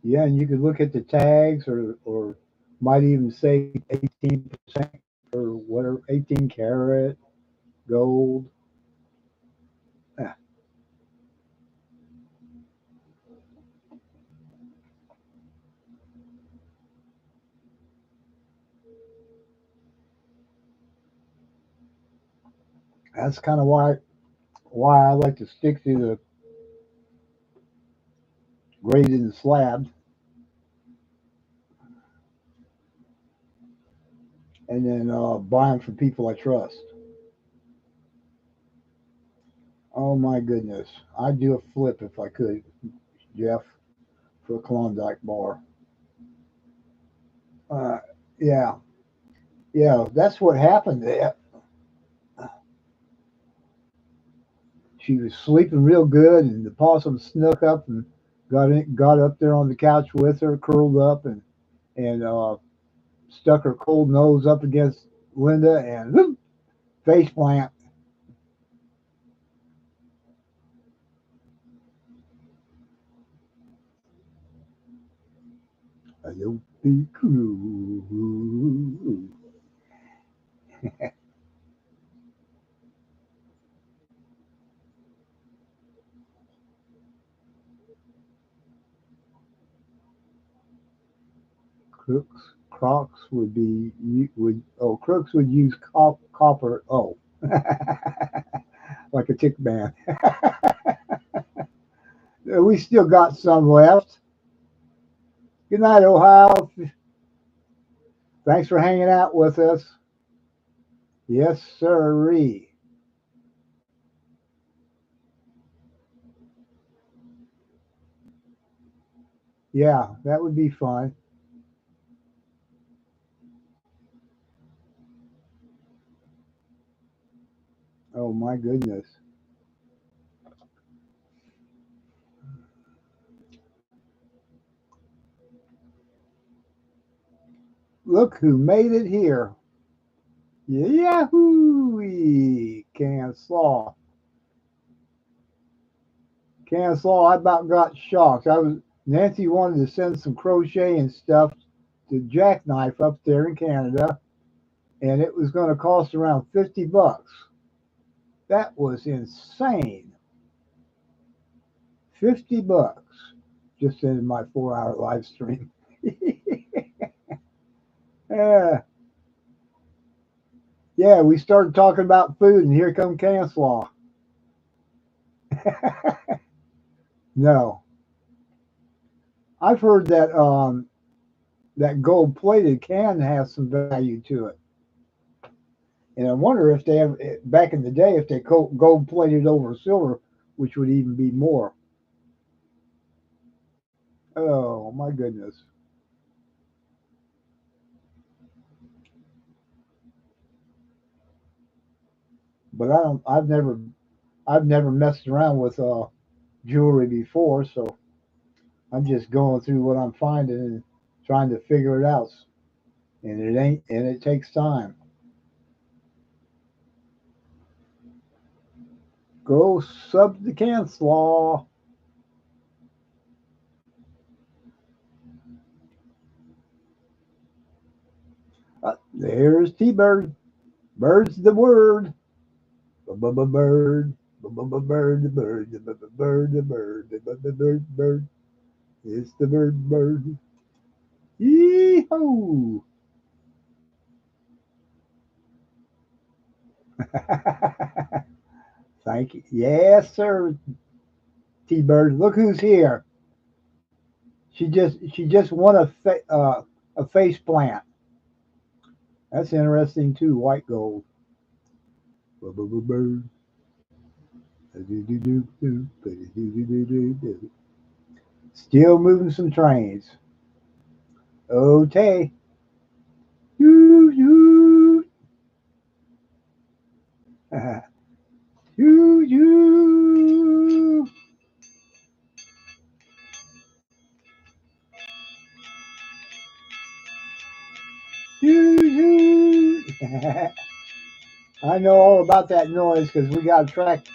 Yeah, and you could look at the tags or might even say 18% or whatever, 18 karat gold. Yeah, that's kind of why I like to stick to the graded and slabbed, and then buy them from people I trust. Oh my goodness, I'd do a flip if I could, Jeff, for a Klondike bar. Uh, yeah, yeah, that's what happened. She was sleeping real good, and the possum snuck up and got up there on the couch with her, curled up, and stuck her cold nose up against Linda, and whoop, face plant. Don't be cruel. Crocs would be would Crooks would use copper. Oh, like a tick man. We still got some left. Good night, Ohio. Thanks for hanging out with us. Yes, sirree. Yeah, that would be fun. Oh my goodness. Look who made it here. Yahoo! Can Slaw. Can Slaw, I about got shocked. Nancy wanted to send some crochet and stuff to Jackknife up there in Canada, and it was going to cost around $50. That was insane. $50 just in my 4 hour live stream. uh, yeah, we started talking about food, and here come Can Slaw. No, I've heard that that gold plated can have some value to it, and I wonder if they have back in the day if they gold plated over silver, which would even be more. Oh my goodness! But I don't. I've never messed around with jewelry before, so I'm just going through what I'm finding and trying to figure it out. And it ain't, and it takes time. Go sub the Canslaw. There's T-Bird. Bird's the word. Bird. Bird, the bird, the bird, the bird, the bird, bird. It's the bird. Yee-ho! Thank you. Yes, sir, T-Bird. Look who's here. She just won a face plant. That's interesting too. White gold. Bird. Still moving some trains. Okay. Yoo, yoo. Yoo, yoo. Yoo, yoo. I know all about that noise because we got a track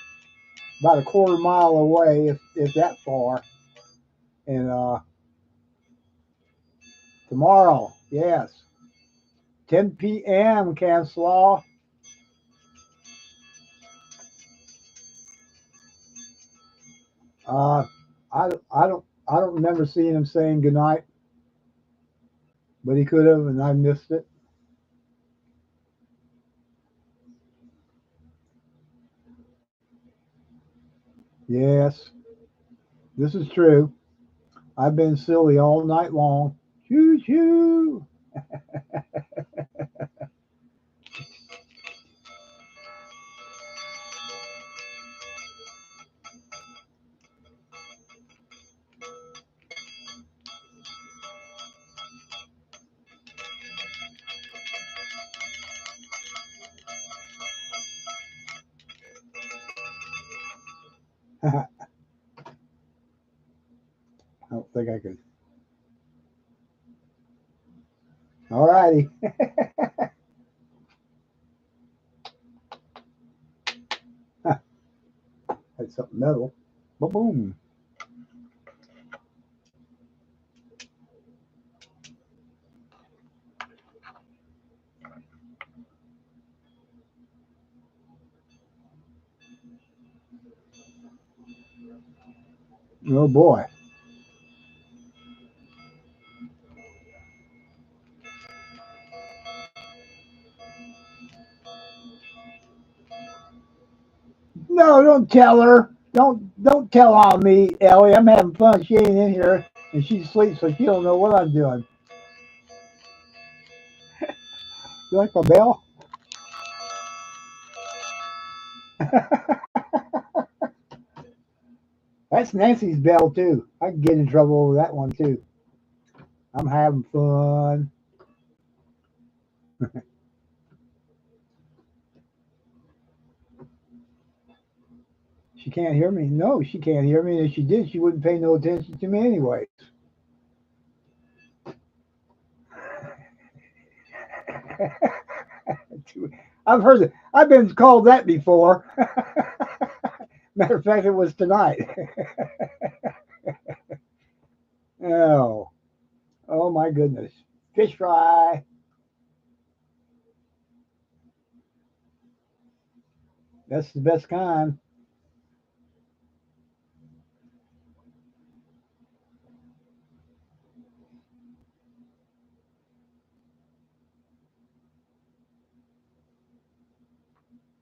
about a quarter mile away, if that far. And tomorrow, yes, 10 p.m. Canslaw. Uh, I don't remember seeing him saying goodnight, but he could have, and I missed it. Yes, this is true. I've been silly all night long. Choo choo. I don't think I could. All righty. That's something metal. Boom. Oh boy. No, don't tell her. Don't tell on me, Ellie. I'm having fun. She ain't in here and she's asleep, so she don't know what I'm doing. You like my bell? That's Nancy's bell too. I can get in trouble over that one too. I'm having fun. She can't hear me. No, she can't hear me. If she did, she wouldn't pay no attention to me anyway. I've heard it. I've been called that before. Matter of fact, it was tonight. Oh, oh my goodness. Fish fry. That's the best kind.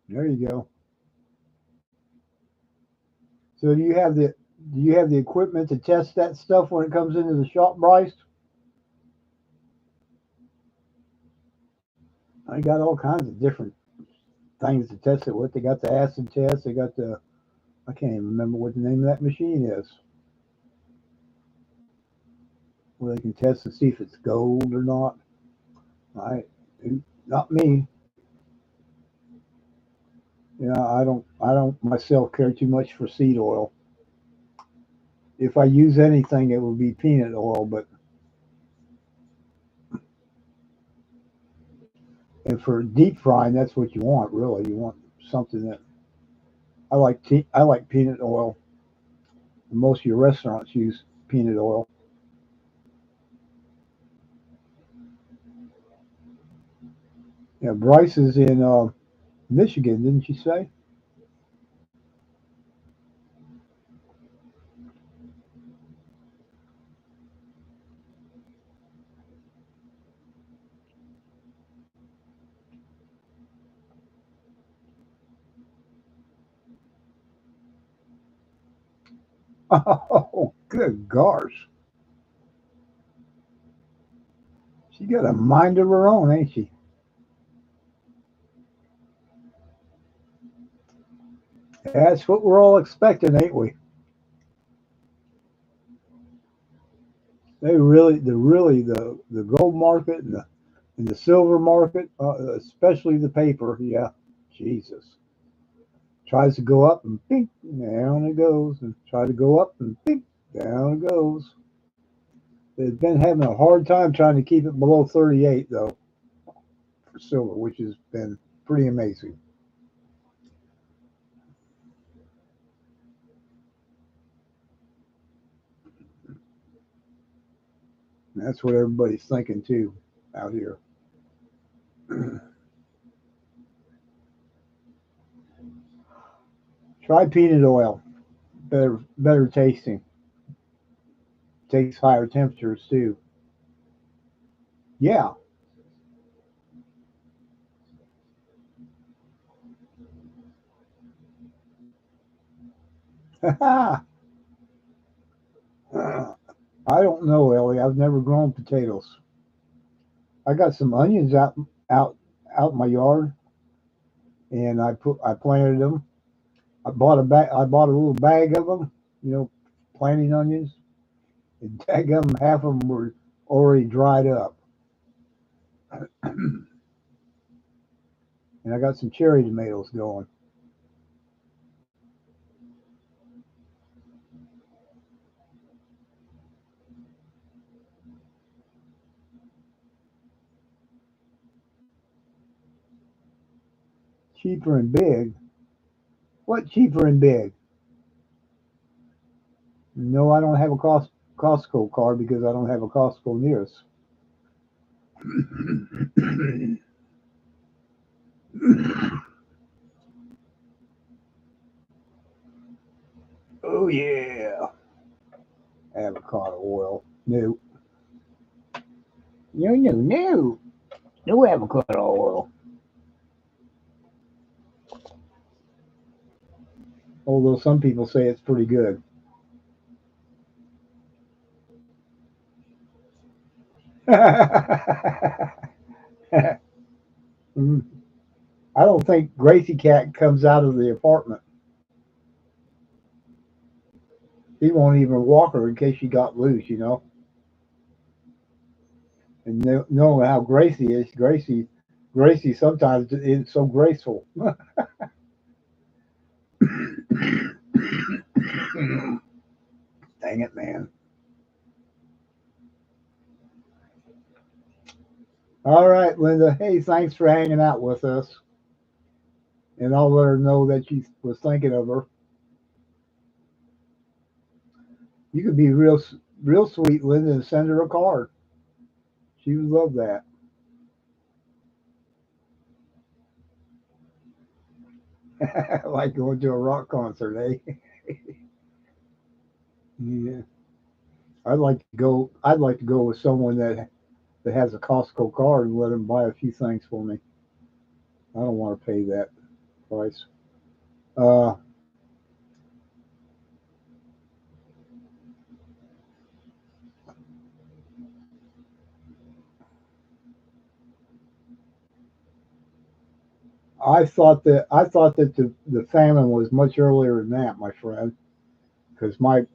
There you go. So do you have Do you have the equipment to test that stuff when it comes into the shop, Bryce? I got all kinds of different things to test it with. They got the acid test. They got the, I can't even remember what the name of that machine is. Where they can test to see if it's gold or not. I, not me. Yeah, I don't myself care too much for seed oil. If I use anything, it would be peanut oil. But and for deep frying, that's what you want. Really, you want something that I like peanut oil. Most of your restaurants use peanut oil. Yeah, Bryce is in Michigan, didn't you say? Oh, good gosh. She got a mind of her own, ain't she? That's what we're all expecting, ain't we? The gold market and the silver market, especially the paper. Yeah, Jesus tries to go up and pink, down it goes, and try to go up and pink, down it goes. They've been having a hard time trying to keep it below 38 though for silver, which has been pretty amazing. And that's what everybody's thinking too out here. Try peanut oil. Better tasting. Takes higher temperatures too. Yeah. I don't know, Ellie. I've never grown potatoes. I got some onions out out in my yard, and I planted them. I bought a little bag of them. You know, planting onions. And daggum, half of them were already dried up. And I got some cherry tomatoes going. Cheaper and big. What cheaper and big? No, I don't have a Costco card because I don't have a Costco near us. Oh yeah, avocado oil. No, no. No avocado oil. Although some people say it's pretty good. Mm, I don't think Gracie Cat comes out of the apartment. He won't even walk her in case she got loose. And knowing how Gracie is, Gracie sometimes is so graceful. Dang it, man. All right, Linda. Hey, thanks for hanging out with us. And I'll let her know that you was thinking of her. You could be real sweet, Linda, and send her a card. She would love that. Like going to a rock concert, eh? Yeah. I'd like to go with someone that has a Costco card and let them buy a few things for me. I don't want to pay that price. Uh, I thought that the famine was much earlier than that, my friend, because my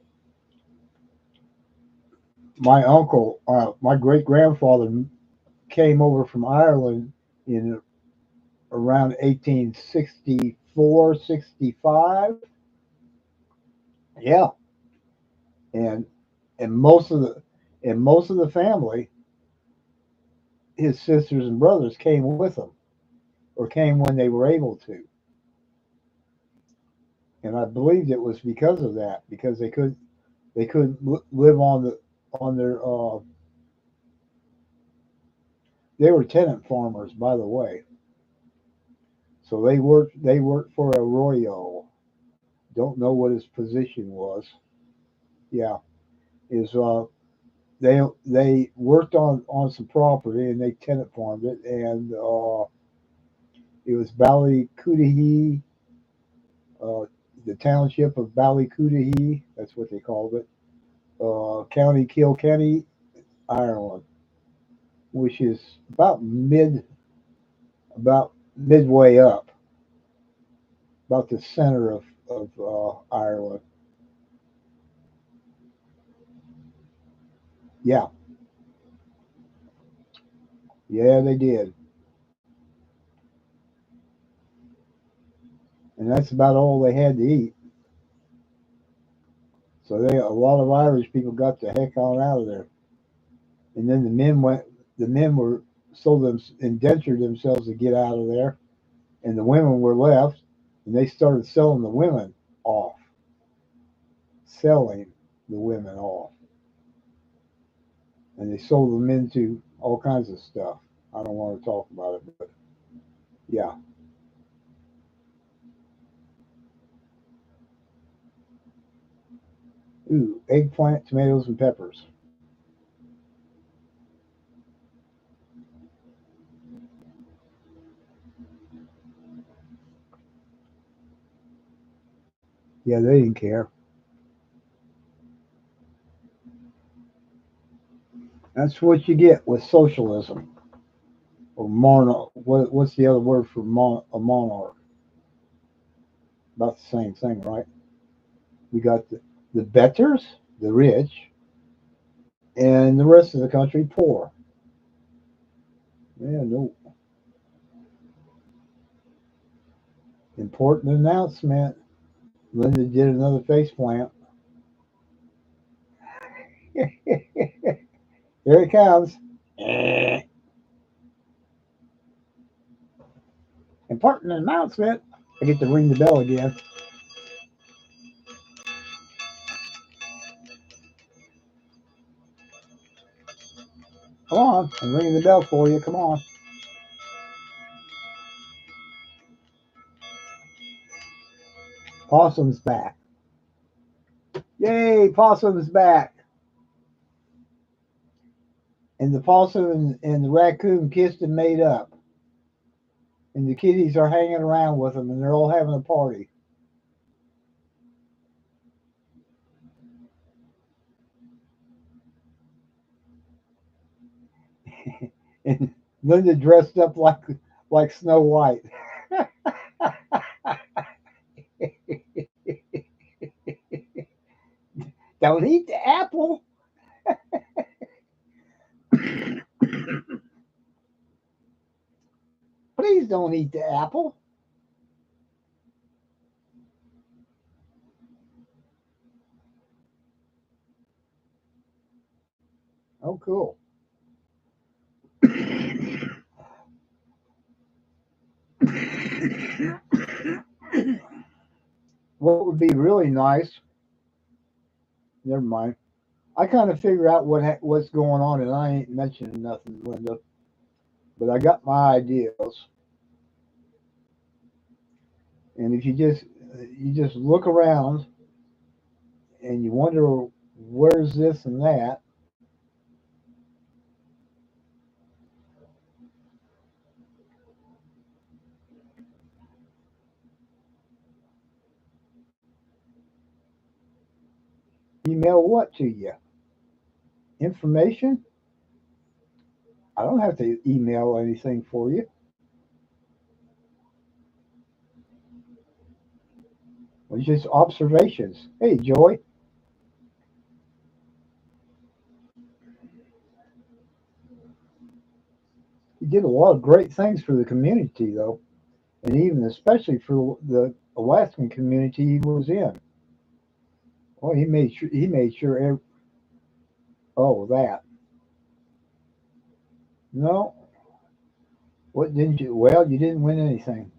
uncle, my great grandfather came over from Ireland in around 1864, 65. Yeah, and and most of the and most of the family, his sisters and brothers, came with him or came when they were able to. And I believed it was because of that, because they couldn't live on their they were tenant farmers, by the way. So they worked for Arroyo. Don't know what his position was. Yeah, is they worked on some property and they tenant farmed it, and it was Ballycoodahy, uh, the township of Ballycoodahy. That's what they called it. County Kilkenny, Ireland, which is about midway up, about the center of Ireland. Yeah, yeah, they did, and that's about all they had to eat. So a lot of Irish people got the heck on out of there, and then the men were sold them indentured themselves to get out of there, and the women were left, and they started off, selling the women off, and they sold them into all kinds of stuff. I don't want to talk about it, but yeah. Ooh, eggplant, tomatoes, and peppers. Yeah, they didn't care. That's what you get with socialism or monarch. What's the other word for a monarch? About the same thing, right? We got the betters, the rich, and the rest of the country poor. Yeah, no. Important announcement. Linda did another face plant. Here it comes. Important announcement. I get to ring the bell again. Come on, I'm ringing the bell for you. Come on. Possum's back. Yay, Possum's back. And the possum and the raccoon kissed and made up. And the kitties are hanging around with them and they're all having a party. And Linda dressed up like Snow White. Don't eat the apple. Please don't eat the apple. Oh, cool. What would be really nice? Never mind. I kind of figure out what's going on, and I ain't mentioning nothing, Linda. But I got my ideas. And if you just look around and you wonder where's this and that, email what to you? Information? I don't have to email anything for you. Well, it's just observations. Hey, Joy, he did a lot of great things for the community, though, and even especially for the Alaskan community he was in. Well, he made sure. Oh, that no. What didn't you? Well, you didn't win anything.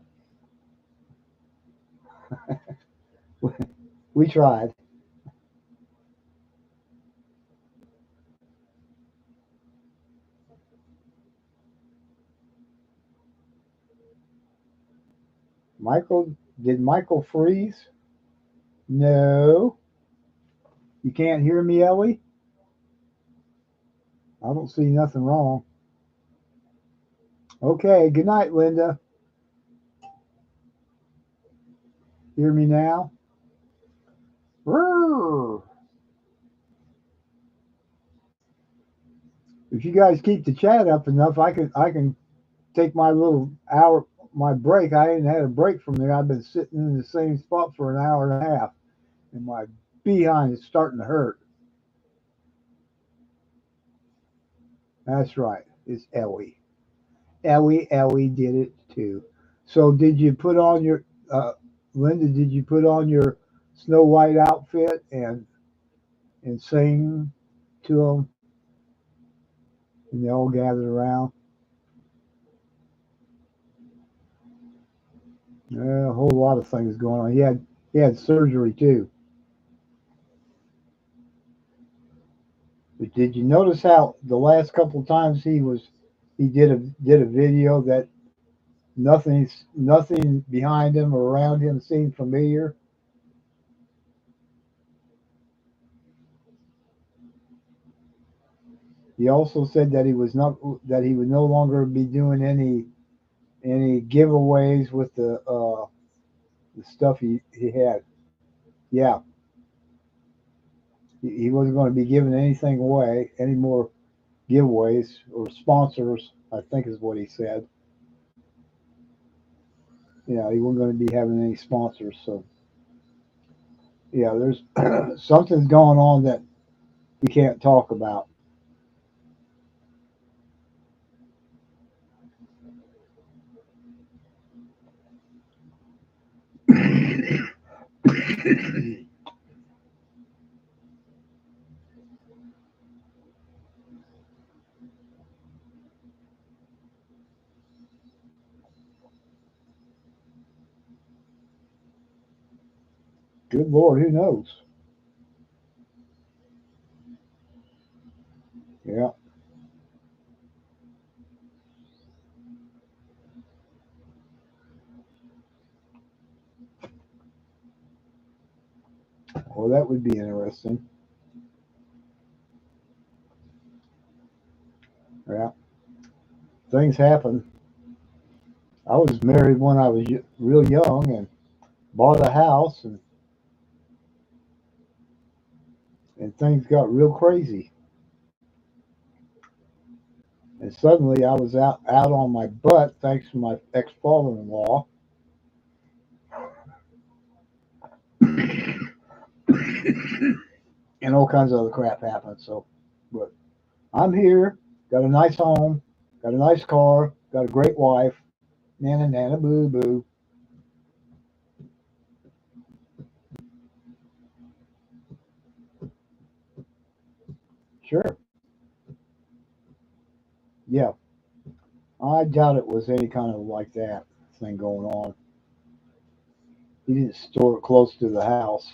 We tried. Michael, did Michael freeze? No. You can't hear me, Ellie? I don't see nothing wrong. Okay, good night, Linda. Hear me now? Rrr. If you guys keep the chat up enough, I can take my little hour my break. I ain't had a break from there. I've been sitting in the same spot for an hour and a half, and my behind is starting to hurt. That's right. It's Ellie. Ellie did it too. So did you put on your Linda? Did you put on your Snow White outfit and sing to them, and they all gathered around? A whole lot of things going on. He had surgery too. But did you notice how the last couple of times he did a video that nothing behind him or around him seemed familiar? He also said that he would no longer be doing any giveaways with the stuff he had. Yeah, he wasn't going to be giving anything away, any more giveaways or sponsors, I think is what he said. Yeah, he wasn't going to be having any sponsors. So yeah, there's something's going on that we can't talk about. Good Lord, who knows? Yeah, well, that would be interesting. Yeah, things happen. I was married when I was real young and bought a house, and things got real crazy. And suddenly I was out on my butt thanks to my ex father-in-law, and all kinds of other crap happened. So, but I'm here, got a nice home, got a nice car, got a great wife, nana nana boo boo. Sure, yeah. I doubt it was any kind of like that thing going on. He didn't store it close to the house.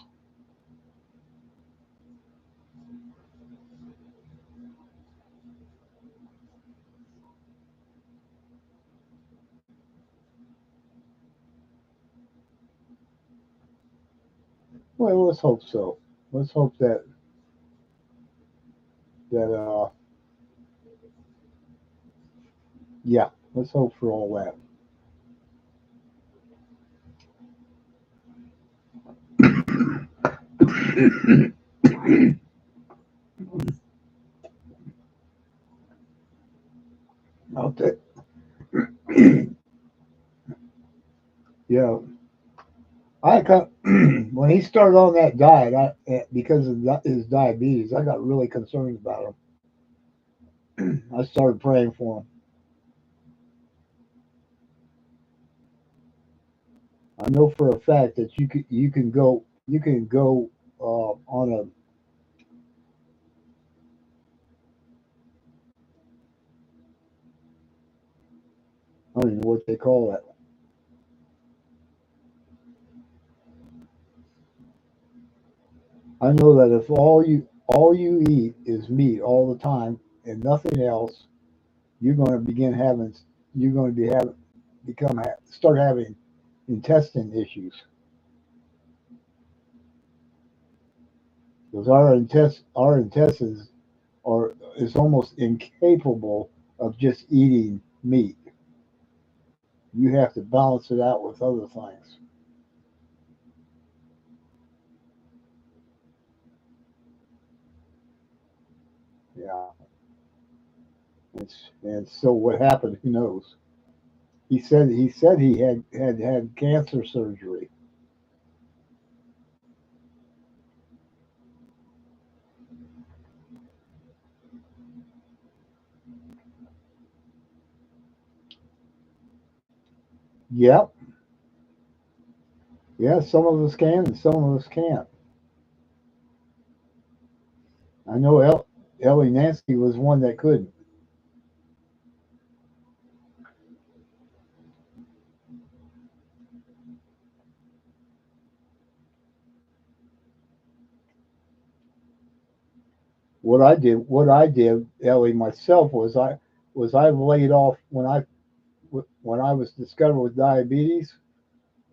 Well, let's hope so. Let's hope that yeah. Let's hope for all that. I'll take. Yeah, I got when he started on that diet, because of his diabetes, I got really concerned about him. I started praying for him. I know for a fact that you can go on a, I don't even know what they call that. I know that if all you eat is meat all the time and nothing else, you're going to begin having you're going to be having become start having intestine issues because our intestines are is almost incapable of just eating meat. You have to balance it out with other things. Yeah, and so what happened? Who knows? He said he had cancer surgery. Yep. Yeah, some of us can and some of us can't. I know Ellie Nancy was one that couldn't. What I did, Ellie myself was I laid off when I was discovered with diabetes.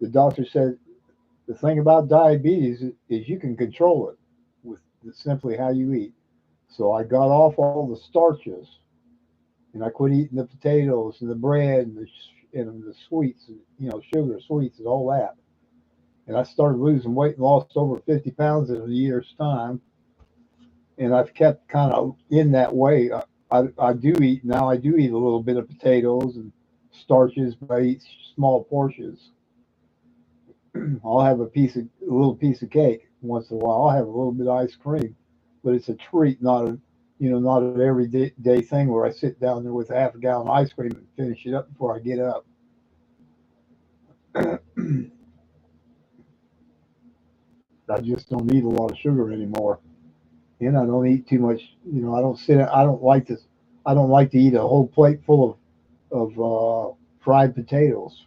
The doctor said the thing about diabetes is you can control it with simply how you eat. So I got off all the starches and I quit eating the potatoes and the bread and the sweets, sugar, sweets, and all that. And I started losing weight and lost over 50 pounds in a year's time. And I've kept kind of in that way. I do eat now. I do eat a little bit of potatoes and starches, but I eat small portions. I'll have a little piece of cake once in a while. I'll have a little bit of ice cream, but it's a treat, not an everyday thing where I sit down there with half a gallon of ice cream and finish it up before I get up. I just don't eat a lot of sugar anymore, and I don't eat too much. I don't sit. I don't like to. I don't like to eat a whole plate full of fried potatoes.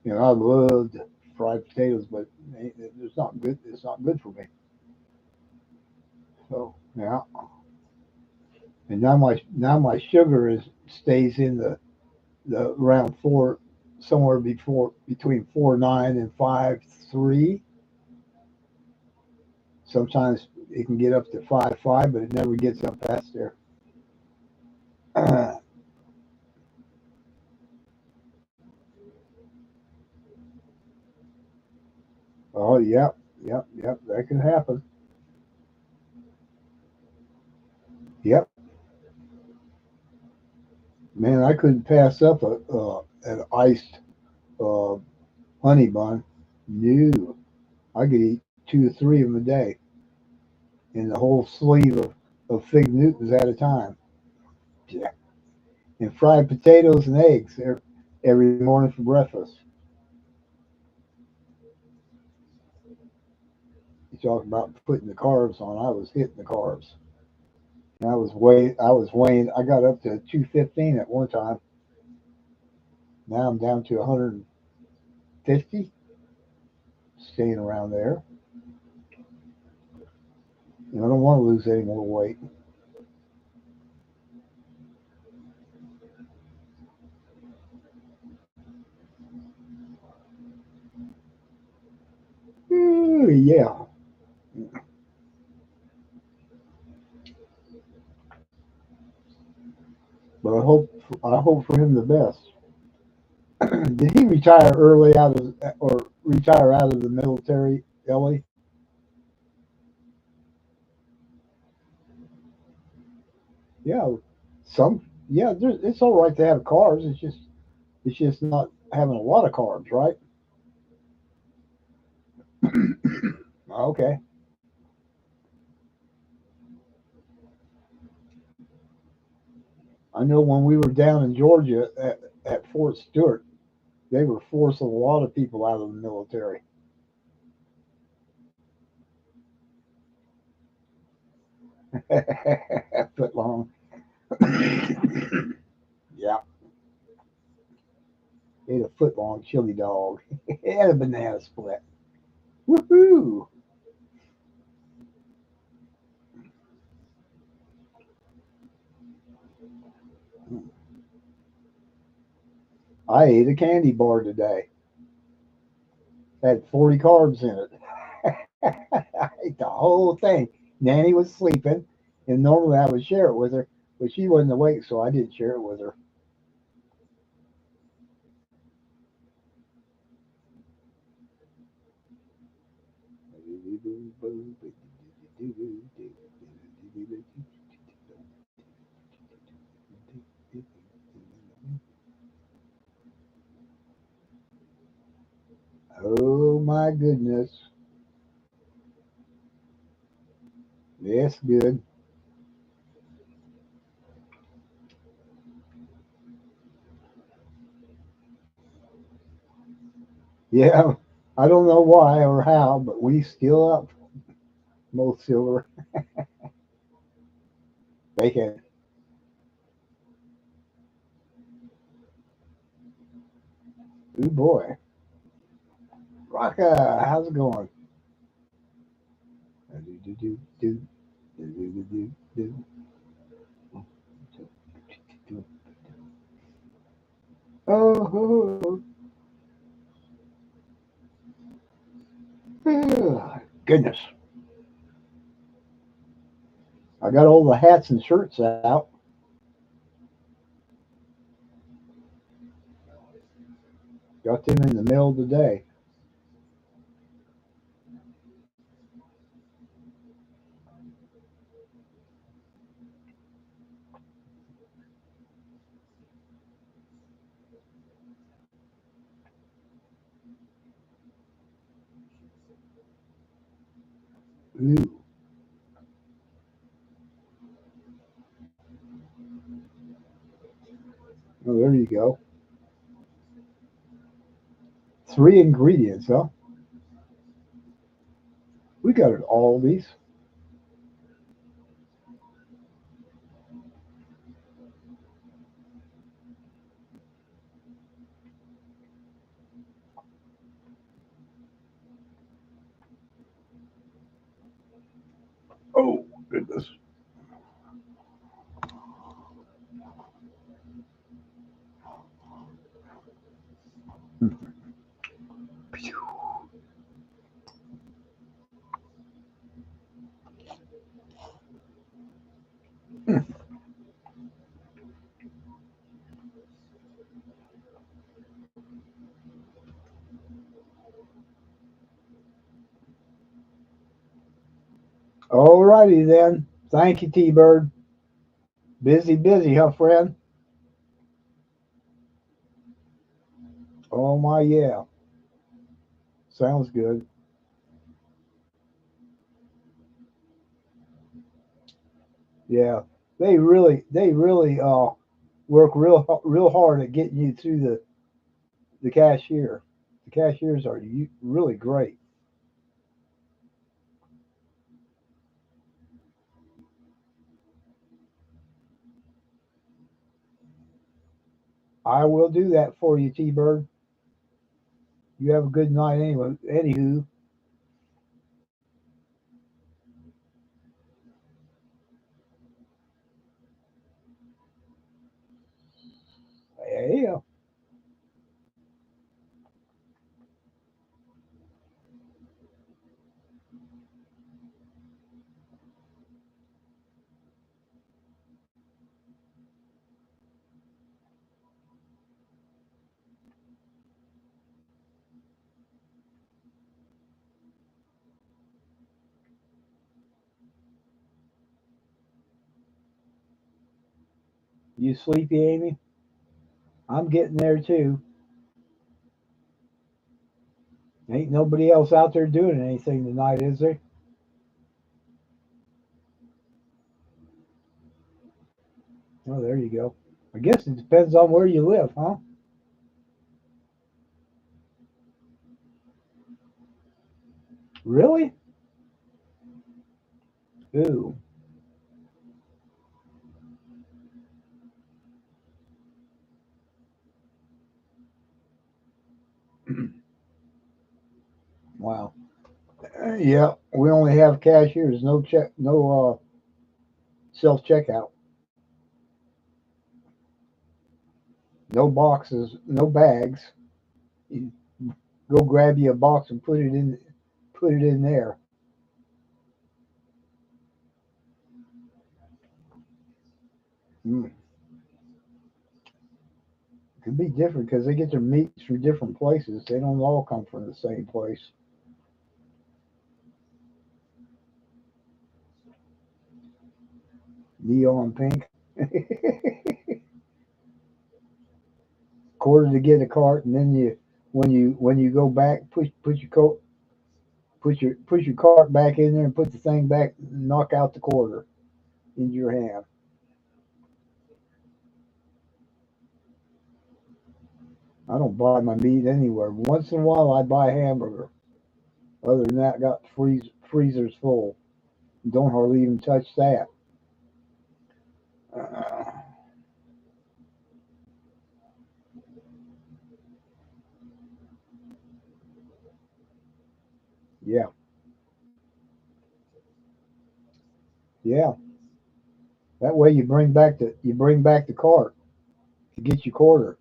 I loved fried potatoes, but it's not good. It's not good for me. So yeah, and now my sugar is stays in the around four, somewhere before between 4.9 and 5.3. Sometimes it can get up to 5.5, but it never gets up past there. Oh, yep, yep, yep. That can happen. Yep, man, I couldn't pass up an iced uh, honey bun. No, I could eat two or three of them a day, and the whole sleeve of fig Newtons at a time. Yeah. And fried potatoes and eggs every morning for breakfast. You talk about putting the carbs on. I was hitting the carbs. And I was weighing. I got up to 215 at one time. Now I'm down to 150, staying around there. I don't want to lose any more weight. Ooh, yeah, but I hope for him the best. Did he retire early out of or retire out of the military, Ellie? Yeah, yeah. It's all right to have carbs. It's just not having a lot of carbs, right? Okay. I know when we were down in Georgia at Fort Stewart, they were forcing a lot of people out of the military. Foot long. Yeah, ate a foot long chili dog. And a banana split. Woohoo! I ate a candy bar today. Had 40 carbs in it. I ate the whole thing. Nanny was sleeping, and normally I would share it with her, but she wasn't awake, so I didn't share it with her. Oh my goodness. That's good. Yeah, I don't know why or how, but we still up most silver bacon. Ooh boy. Rocka, how's it going? Oh, goodness. I got all the hats and shirts out. Got them in the mail today. Ooh. Oh, there you go. Three ingredients, huh? We got it all these. Oh, goodness. All righty then. Thank you, T Bird. Busy, busy, huh, friend? Oh, my, yeah. Sounds good. Yeah. They really work real hard at getting you through the cashier. The cashiers are really great. I will do that for you, T Bird. You have a good night anyway. Anywho, yeah, you sleepy, Amy? I'm getting there too. Ain't nobody else out there doing anything tonight, is there? Oh, there you go. I guess it depends on where you live, huh? Really? Ooh. Wow. Yeah, we only have cashiers, no check, no self checkout, no boxes, no bags. You go grab you a box and put it in there. Mm. Could be different because they get their meats from different places. They don't all come from the same place. Neon pink. Quarter to get a cart, and then when you go back, put your cart back in there and put the thing back, knock out the quarter into your hand. I don't buy my meat anywhere. Once in a while, I buy a hamburger. Other than that, I got freezers full. Don't hardly even touch that. Uh, yeah, yeah. That way you bring back the cart to get your quarter.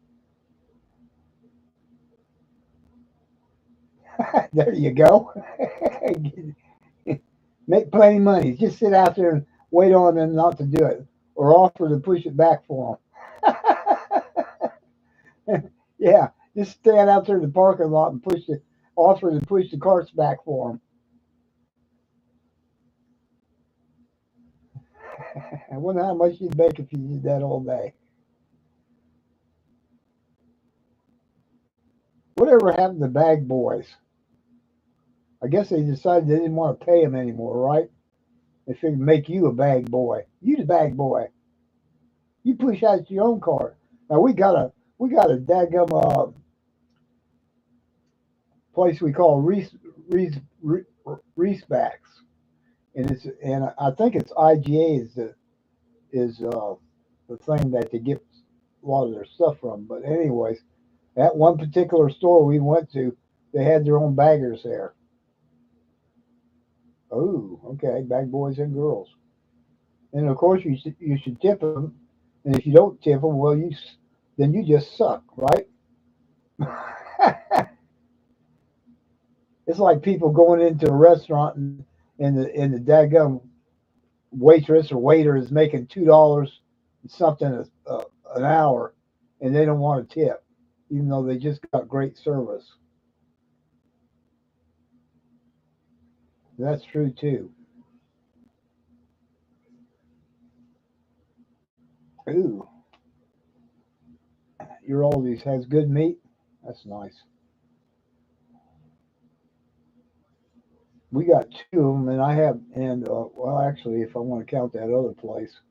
There you go. Make plenty of money. Just sit out there and wait on them not to do it, or offer to push it back for them. Yeah, just stand out there in the parking lot and offer to push the carts back for them. I wonder how much you'd make if you did that all day. Whatever happened to bag boys? I guess they decided they didn't want to pay them anymore, right? They figured make you a bag boy. You the bag boy. You push out your own cart. Now we got a daggum place we call Reese backs, and I think it's IGA is the thing that they get a lot of their stuff from. But anyways, at one particular store we went to, they had their own baggers there. Oh, okay, bag boys and girls. And of course, you should tip them. And if you don't tip them, well, then you just suck, right? It's like people going into a restaurant and the daggum waitress or waiter is making $2 something an hour, and they don't want to tip, even though they just got great service. That's true too. Ooh, your oldies has good meat. That's nice. We got two of them, and I have, and well, actually, if I want to count that other place,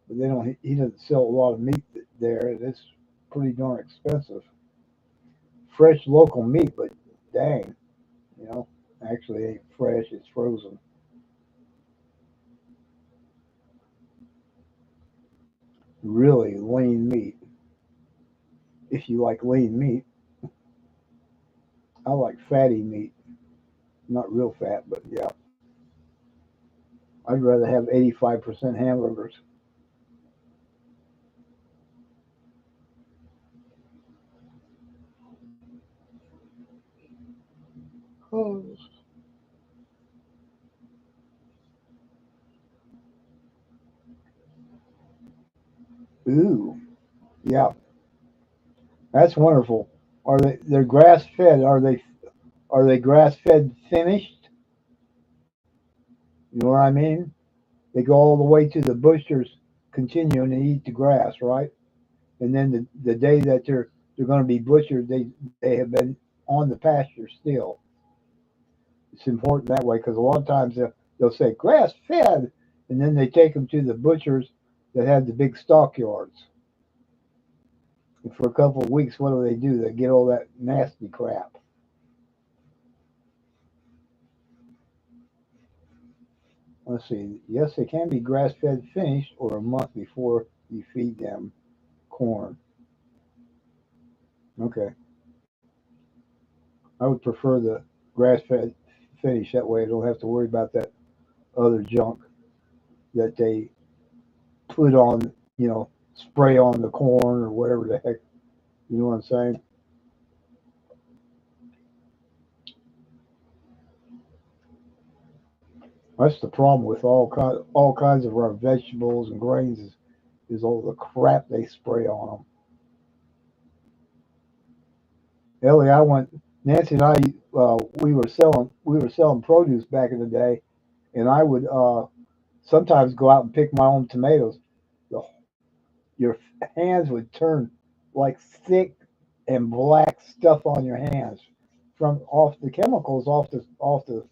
but they don't. He doesn't sell a lot of meat there. It's pretty darn expensive. Fresh local meat, but dang, you know, actually ain't fresh. It's frozen. Really lean meat. If you like lean meat, I like fatty meat. Not real fat, but yeah. I'd rather have 85% hamburgers. Oh. Ooh, yeah, that's wonderful. They're grass fed? Are they grass fed finished? You know what I mean? They go all the way to the butchers, continuing to eat the grass, right? And then the day that they're going to be butchered, they have been on the pasture still. it's important that way because a lot of times they'll say grass fed, and then they take them to the butchers that have the big stockyards. And for a couple of weeks, what do? They get all that nasty crap. Let's see. Yes, they can be grass fed finished or a month before you feed them corn. Okay. I would prefer the grass fed finish. That way I don't have to worry about that other junk that they put on, spray on the corn or whatever the heck. You know what I'm saying? That's the problem with all kinds of our vegetables and grains is all the crap they spray on them. Ellie, Nancy and I, we were selling produce back in the day, and I would sometimes go out and pick my own tomatoes. The, your hands would turn like thick and black stuff on your hands from off the chemicals off the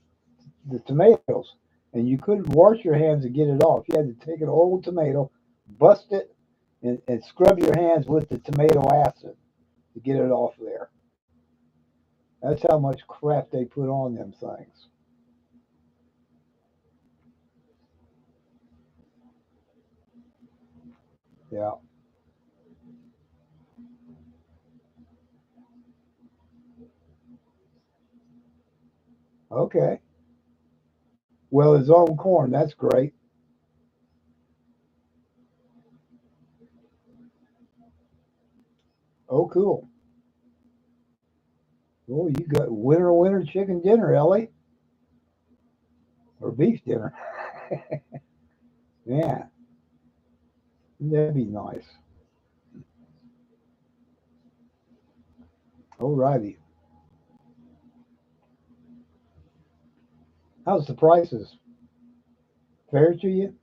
tomatoes, and you couldn't wash your hands to get it off. You had to take an old tomato, bust it, and scrub your hands with the tomato acid to get it off there. That's how much crap they put on them things. Yeah. Okay. Well, his own corn. That's great. Oh, cool. Oh, you got winter chicken dinner, Ellie, or beef dinner. Yeah, that'd be nice. Alrighty. How's the prices? Fair to you?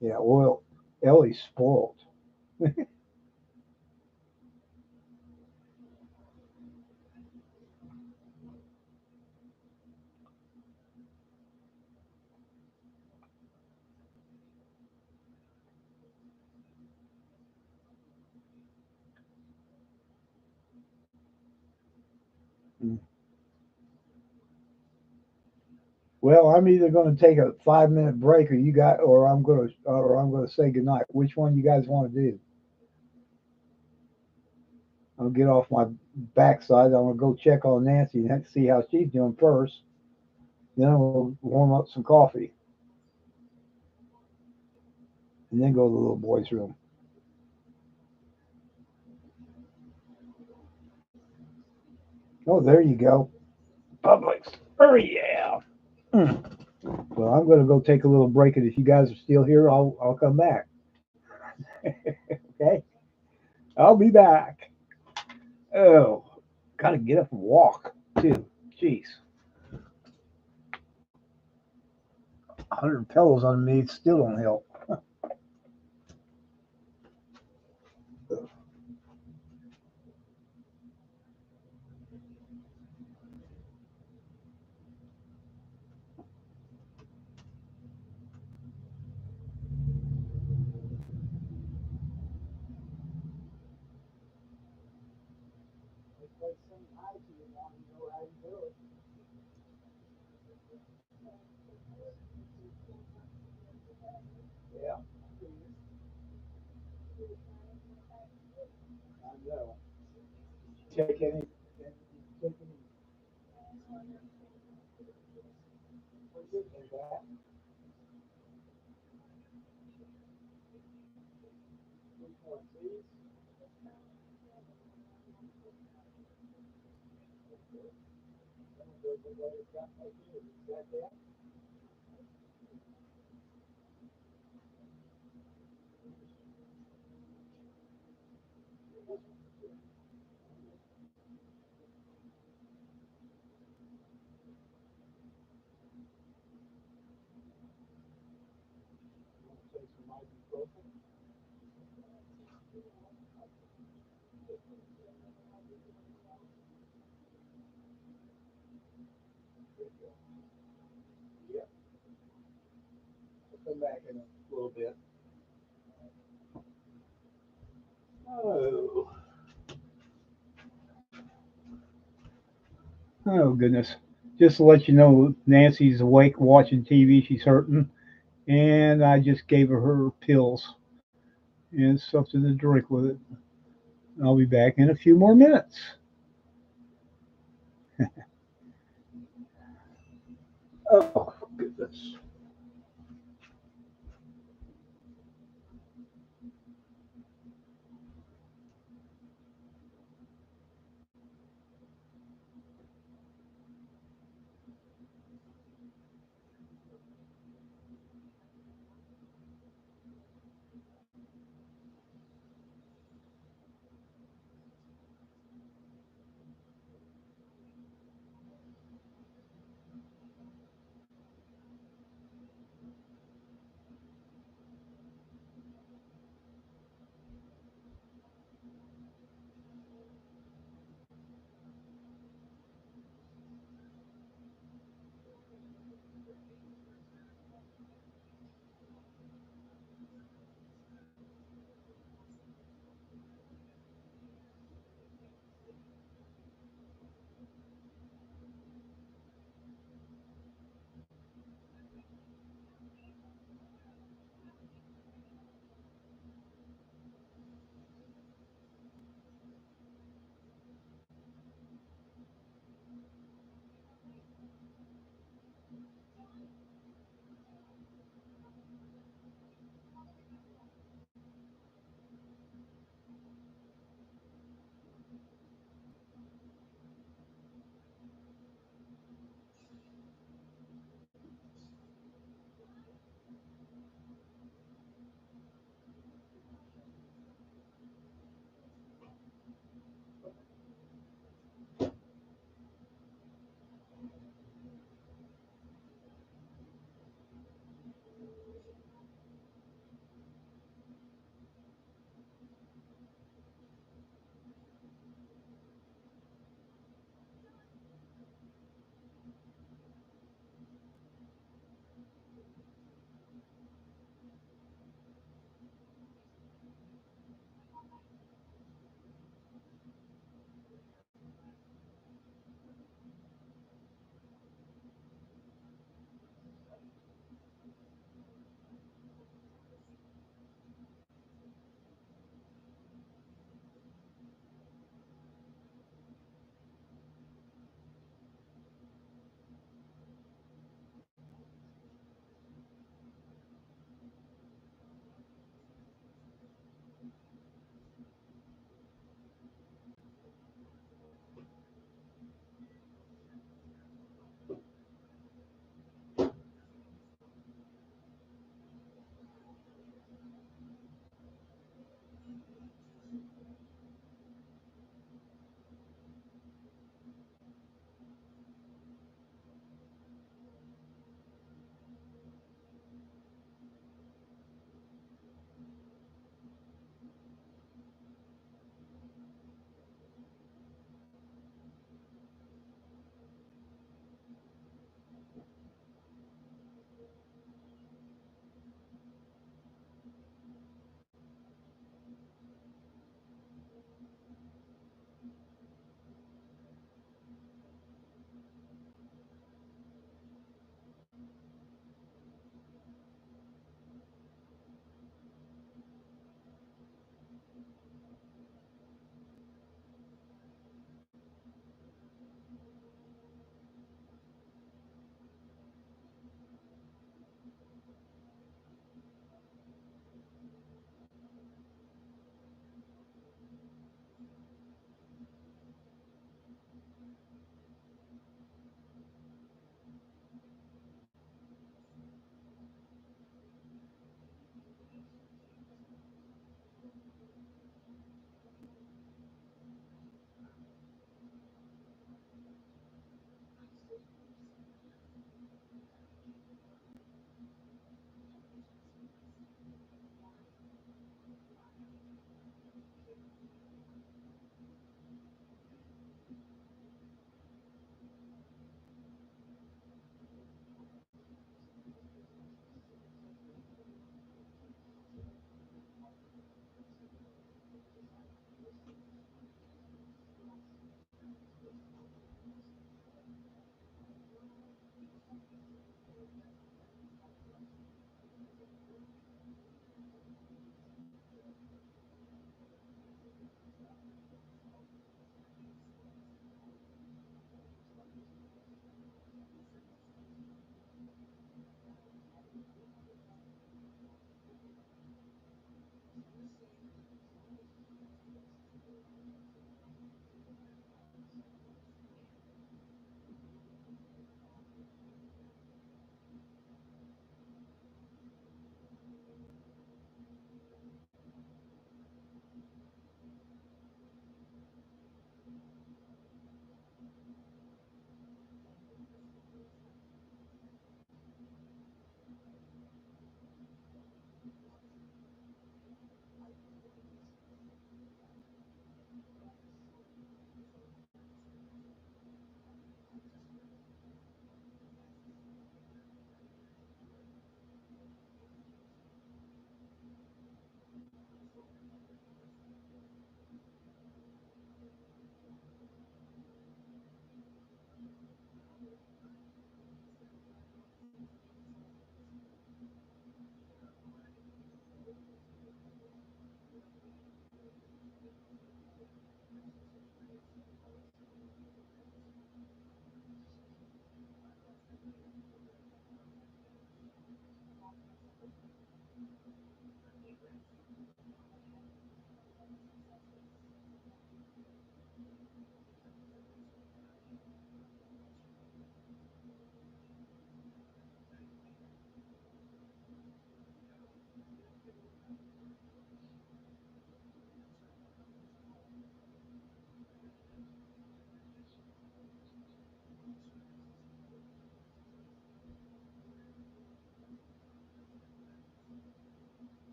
Yeah. Well, Ellie's spoiled. Mm. Well, I'm either going to take a 5 minute break, or I'm going to say goodnight. Which one you guys want to do? I'll get off my backside. I'm going to go check on Nancy and see how she's doing first. Then we'll warm up some coffee and then go to the little boy's room. Oh, there you go. Publix. Oh, yeah. Mm. Well, I'm going to go take a little break, and if you guys are still here, I'll come back. Okay? I'll be back. Oh, got to get up and walk, too. Jeez. 100 pillows on me still don't help. Yeah, I know. Take any, take any, that. Yeah, I'll come back in a little bit. Oh, oh goodness. Just to let you know, Nancy's awake watching TV. She's hurting, and I just gave her pills and something to drink with it. I'll be back in a few more minutes. Oh goodness.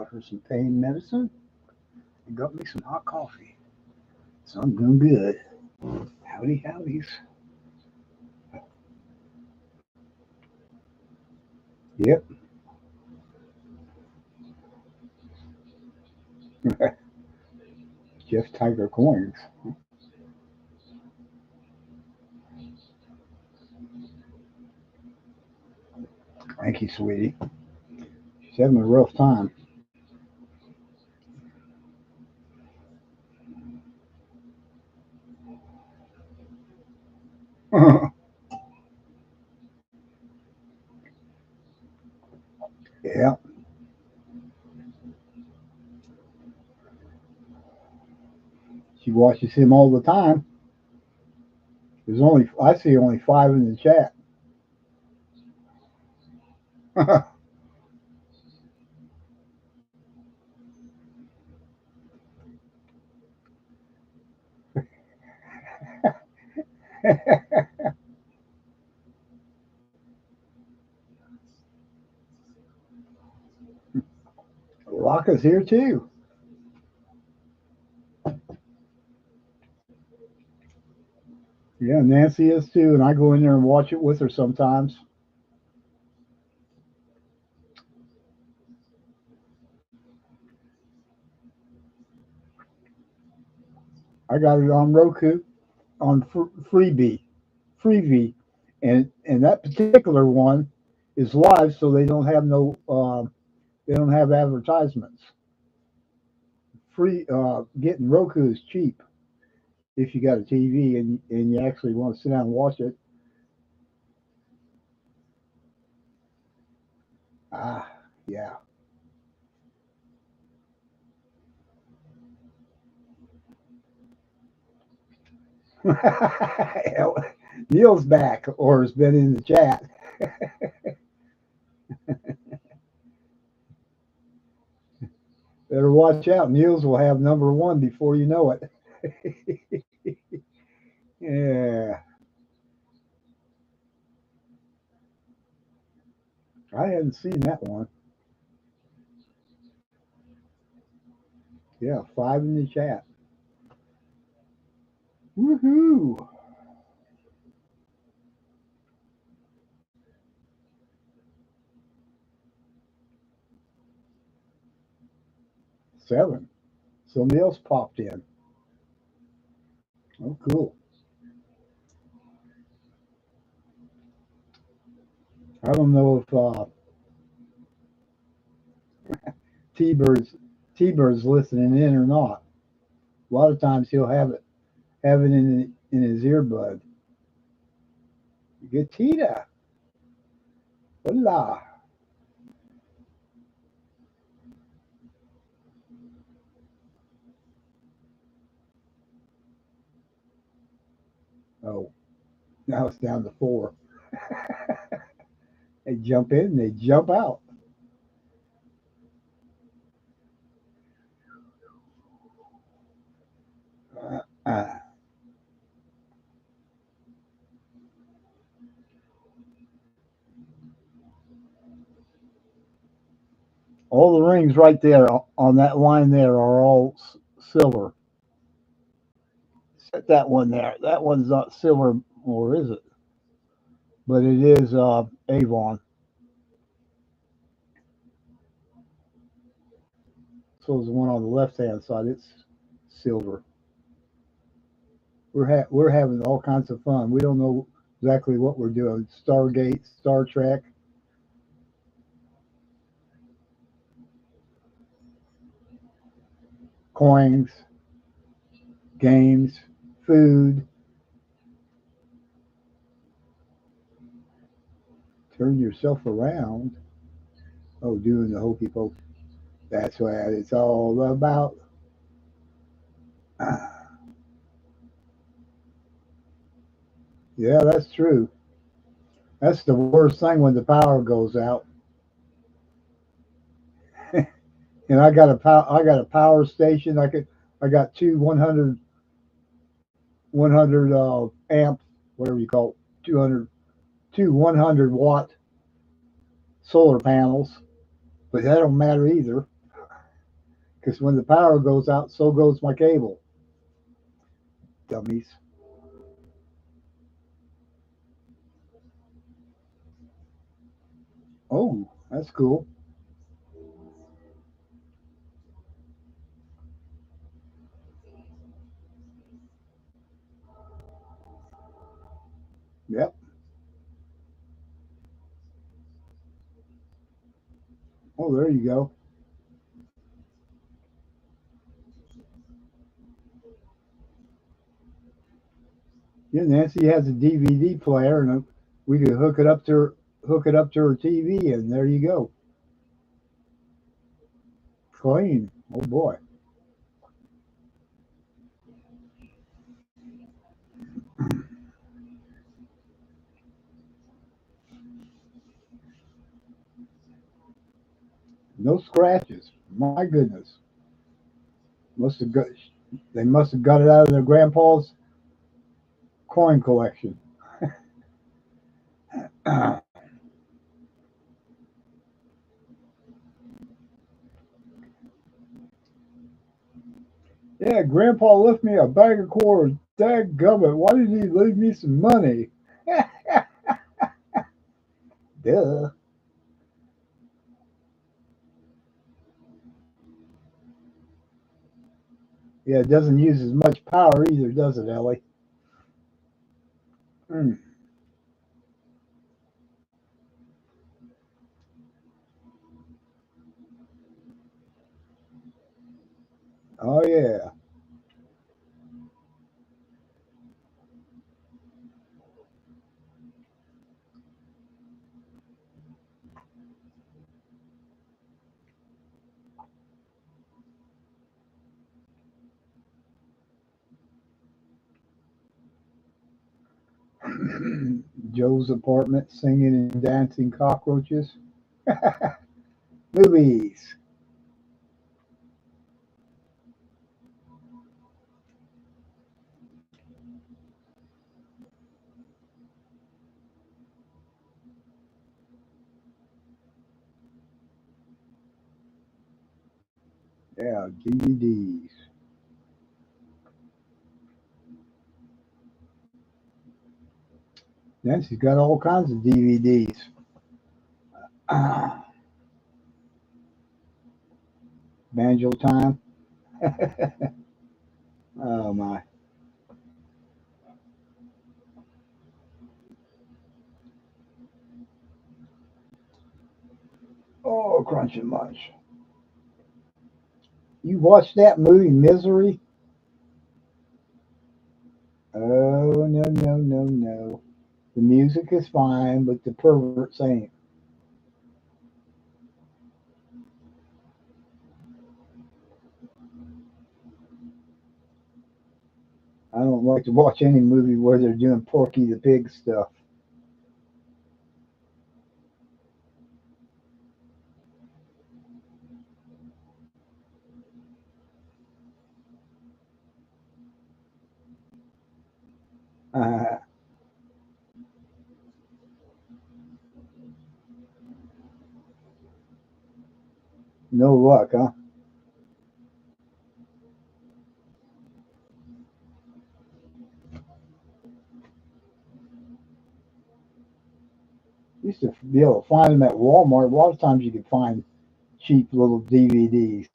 brought her some pain medicine and got me some hot coffee. So I'm doing good. Howdy, howdies. Yep. Just Tiger Coins. Thank you, sweetie. She's having a rough time. Yeah. She watches him all the time. I see only 5 in the chat. Laka's here too. Yeah, Nancy is too, and I go in there and watch it with her sometimes. I got it on Roku on Freebie, and that particular one is live, so they don't have they don't have advertisements. Free getting Roku is cheap if you got a TV and you actually want to sit down and watch it. Ah, yeah. Neil's back or has been in the chat. Better watch out. Neil's will have number one before you know it. Yeah, I hadn't seen that one. Yeah, 5 in the chat. Woohoo! 7. Somebody else popped in. Oh, cool. I don't know if T-Bird's T-Bird's listening in or not. A lot of times he'll have it in his earbud. Gatita. Hola. Oh, now it's down to 4. They jump in, they jump out. Uh, uh, all the rings right there on that line there are all silver. Set that one there. That one's not silver, or is it? But it is Avon. So is the one on the left hand side. It's silver. We're having all kinds of fun. We don't know exactly what we're doing. Stargate, Star Trek. Coins, games, food. Turn yourself around. Oh, doing the hokey pokey. That's what it's all about. Yeah, that's true. That's the worst thing when the power goes out. And I got a power station. I got two 100 amp, whatever you call it, 200 two 100-watt solar panels, but that don't matter either. because when the power goes out, so goes my cable. Dummies. Oh, that's cool. Yep. Oh, there you go. Yeah, Nancy has a DVD player, and we could hook it up to her TV, and there you go. Clean. Oh boy. No scratches. My goodness. Must have got they must have got it out of their grandpa's coin collection. Yeah, Grandpa left me a bag of quarters. Dadgummit, why did he leave me some money? Duh. Yeah, it doesn't use as much power either, does it, Ellie? Mm. Oh yeah. Joe's apartment singing and dancing cockroaches. Movies. Yeah, DVDs. Nancy's got all kinds of DVDs. Banjo time. Oh my. Oh, Crunch and Munch. You watched that movie, Misery? Oh, no, no, no, no. The music is fine, but the perverts ain't. I don't like to watch any movie where they're doing Porky the Pig stuff. Uh, no luck, huh? Used to be able to find them at Walmart. A lot of times you could find cheap little DVDs.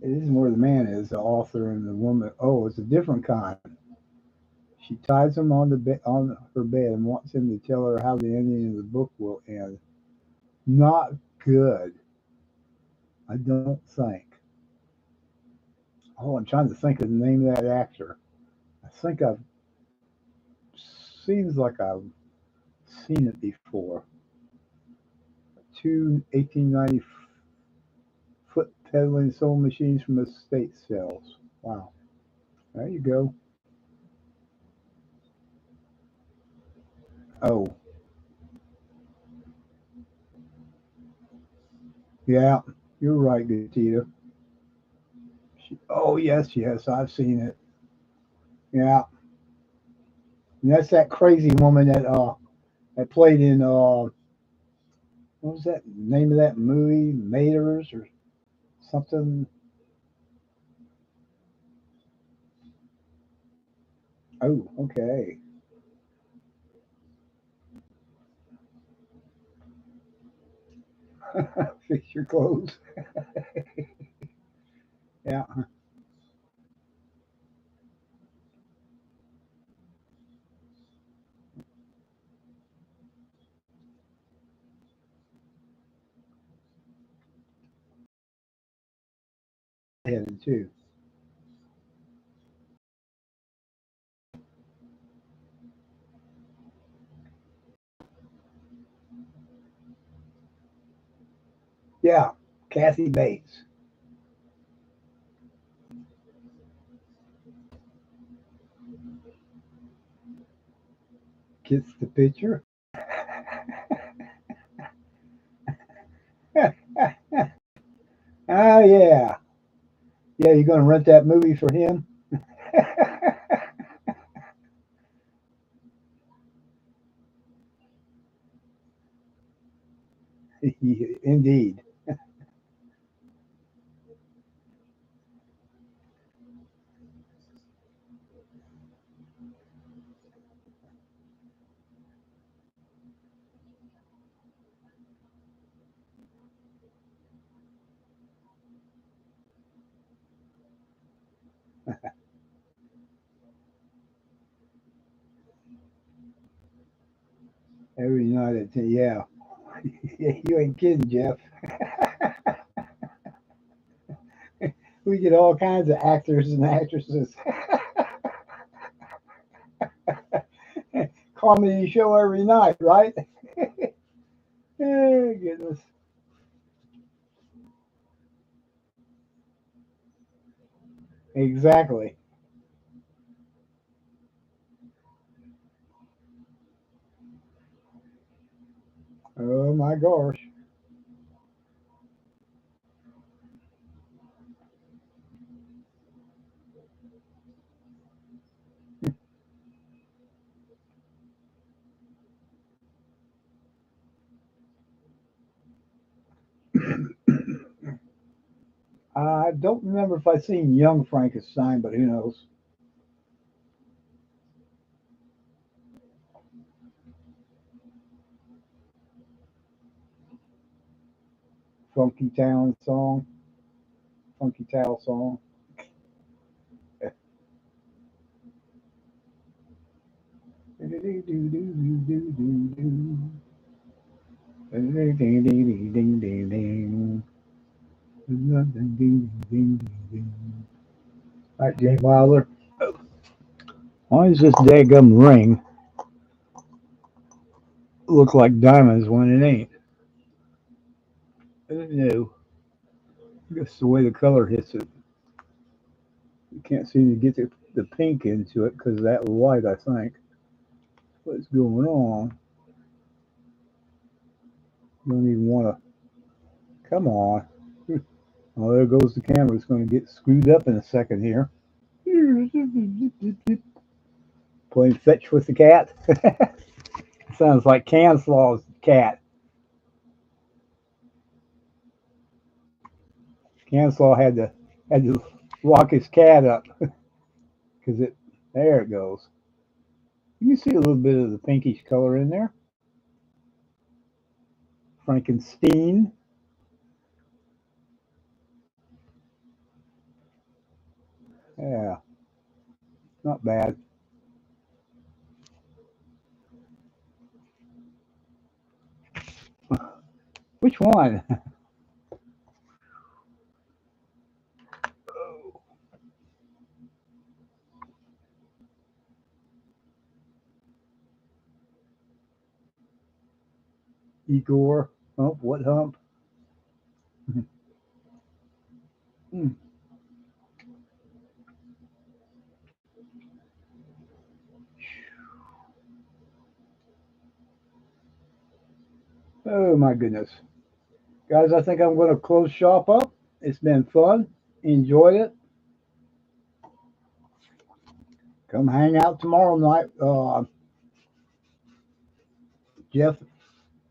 It isn't where the man is, the author and the woman. Oh, it's a different kind. She ties him on on her bed and wants him to tell her how the ending of the book will end. Not good, I don't think. Oh, I'm trying to think of the name of that actor. I think I've seems like I've seen it before. two 1890 foot pedaling sewing machines from estate sales. Wow. There you go. Oh, yeah. You're right, Gutita. Oh, yes, yes. I've seen it. Yeah. And that's that crazy woman that played in what was that name of that movie? Maiders or something? Oh, okay. Fix your clothes. Yeah. Headed too. Yeah. Kathy Bates gets the picture. Oh yeah. Yeah, you're gonna rent that movie for him? Indeed. Every night at 10. Yeah. You ain't kidding, Jeff. We get all kinds of actors and actresses. Comedy show every night, right? Oh, goodness. Exactly. Oh my gosh. I don't remember if I've seen Young Frankenstein, but who knows? Funky Town song, Funky Town song. All right, Jay Wilder. Why does this daggum ring look like diamonds when it ain't? No, I guess the way the color hits it. You can't seem to get the pink into it because of that white, I think. What's going on? You don't even want to. Come on. Oh, there goes the camera. It's going to get screwed up in a second here. Playing fetch with the cat. Sounds like Canslaw's cat. Canslaw had to lock his cat up because it. There it goes. You can see a little bit of the pinkish color in there. Frankenstein. Yeah, not bad. Which one? Igor. Hump? What hump? Mm. Oh my goodness. Guys, I think I'm going to close shop up. It's been fun. Enjoyed it. Come hang out tomorrow night. Jeff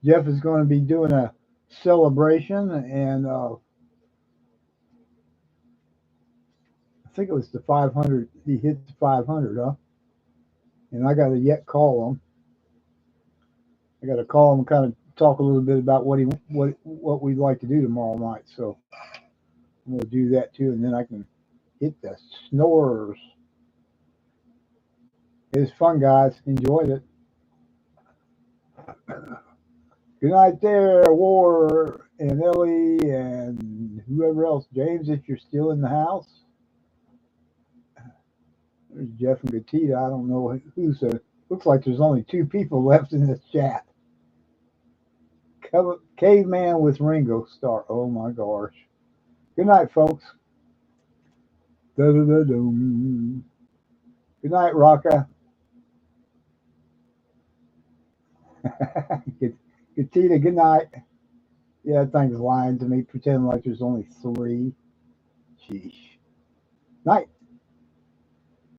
Jeff is going to be doing a celebration, and I think it was the 500. He hit the 500, huh? And I got to yet call him. I got to call him and kind of talk a little bit about what we'd like to do tomorrow night. So I'm going to do that too, and then I can hit the snores. It was fun, guys. Enjoyed it. Good night there, War and Ellie and whoever else. James, if you're still in the house. There's Jeff and Gatita. I don't know who's looks like there's only two people left in this chat. Caveman with Ringo Starr. Oh my gosh. Good night, folks. Da-da-da-dum. Good night, Rocka. Gatita, good night. Yeah, thing's lying to me, pretending like there's only three. Sheesh. Night.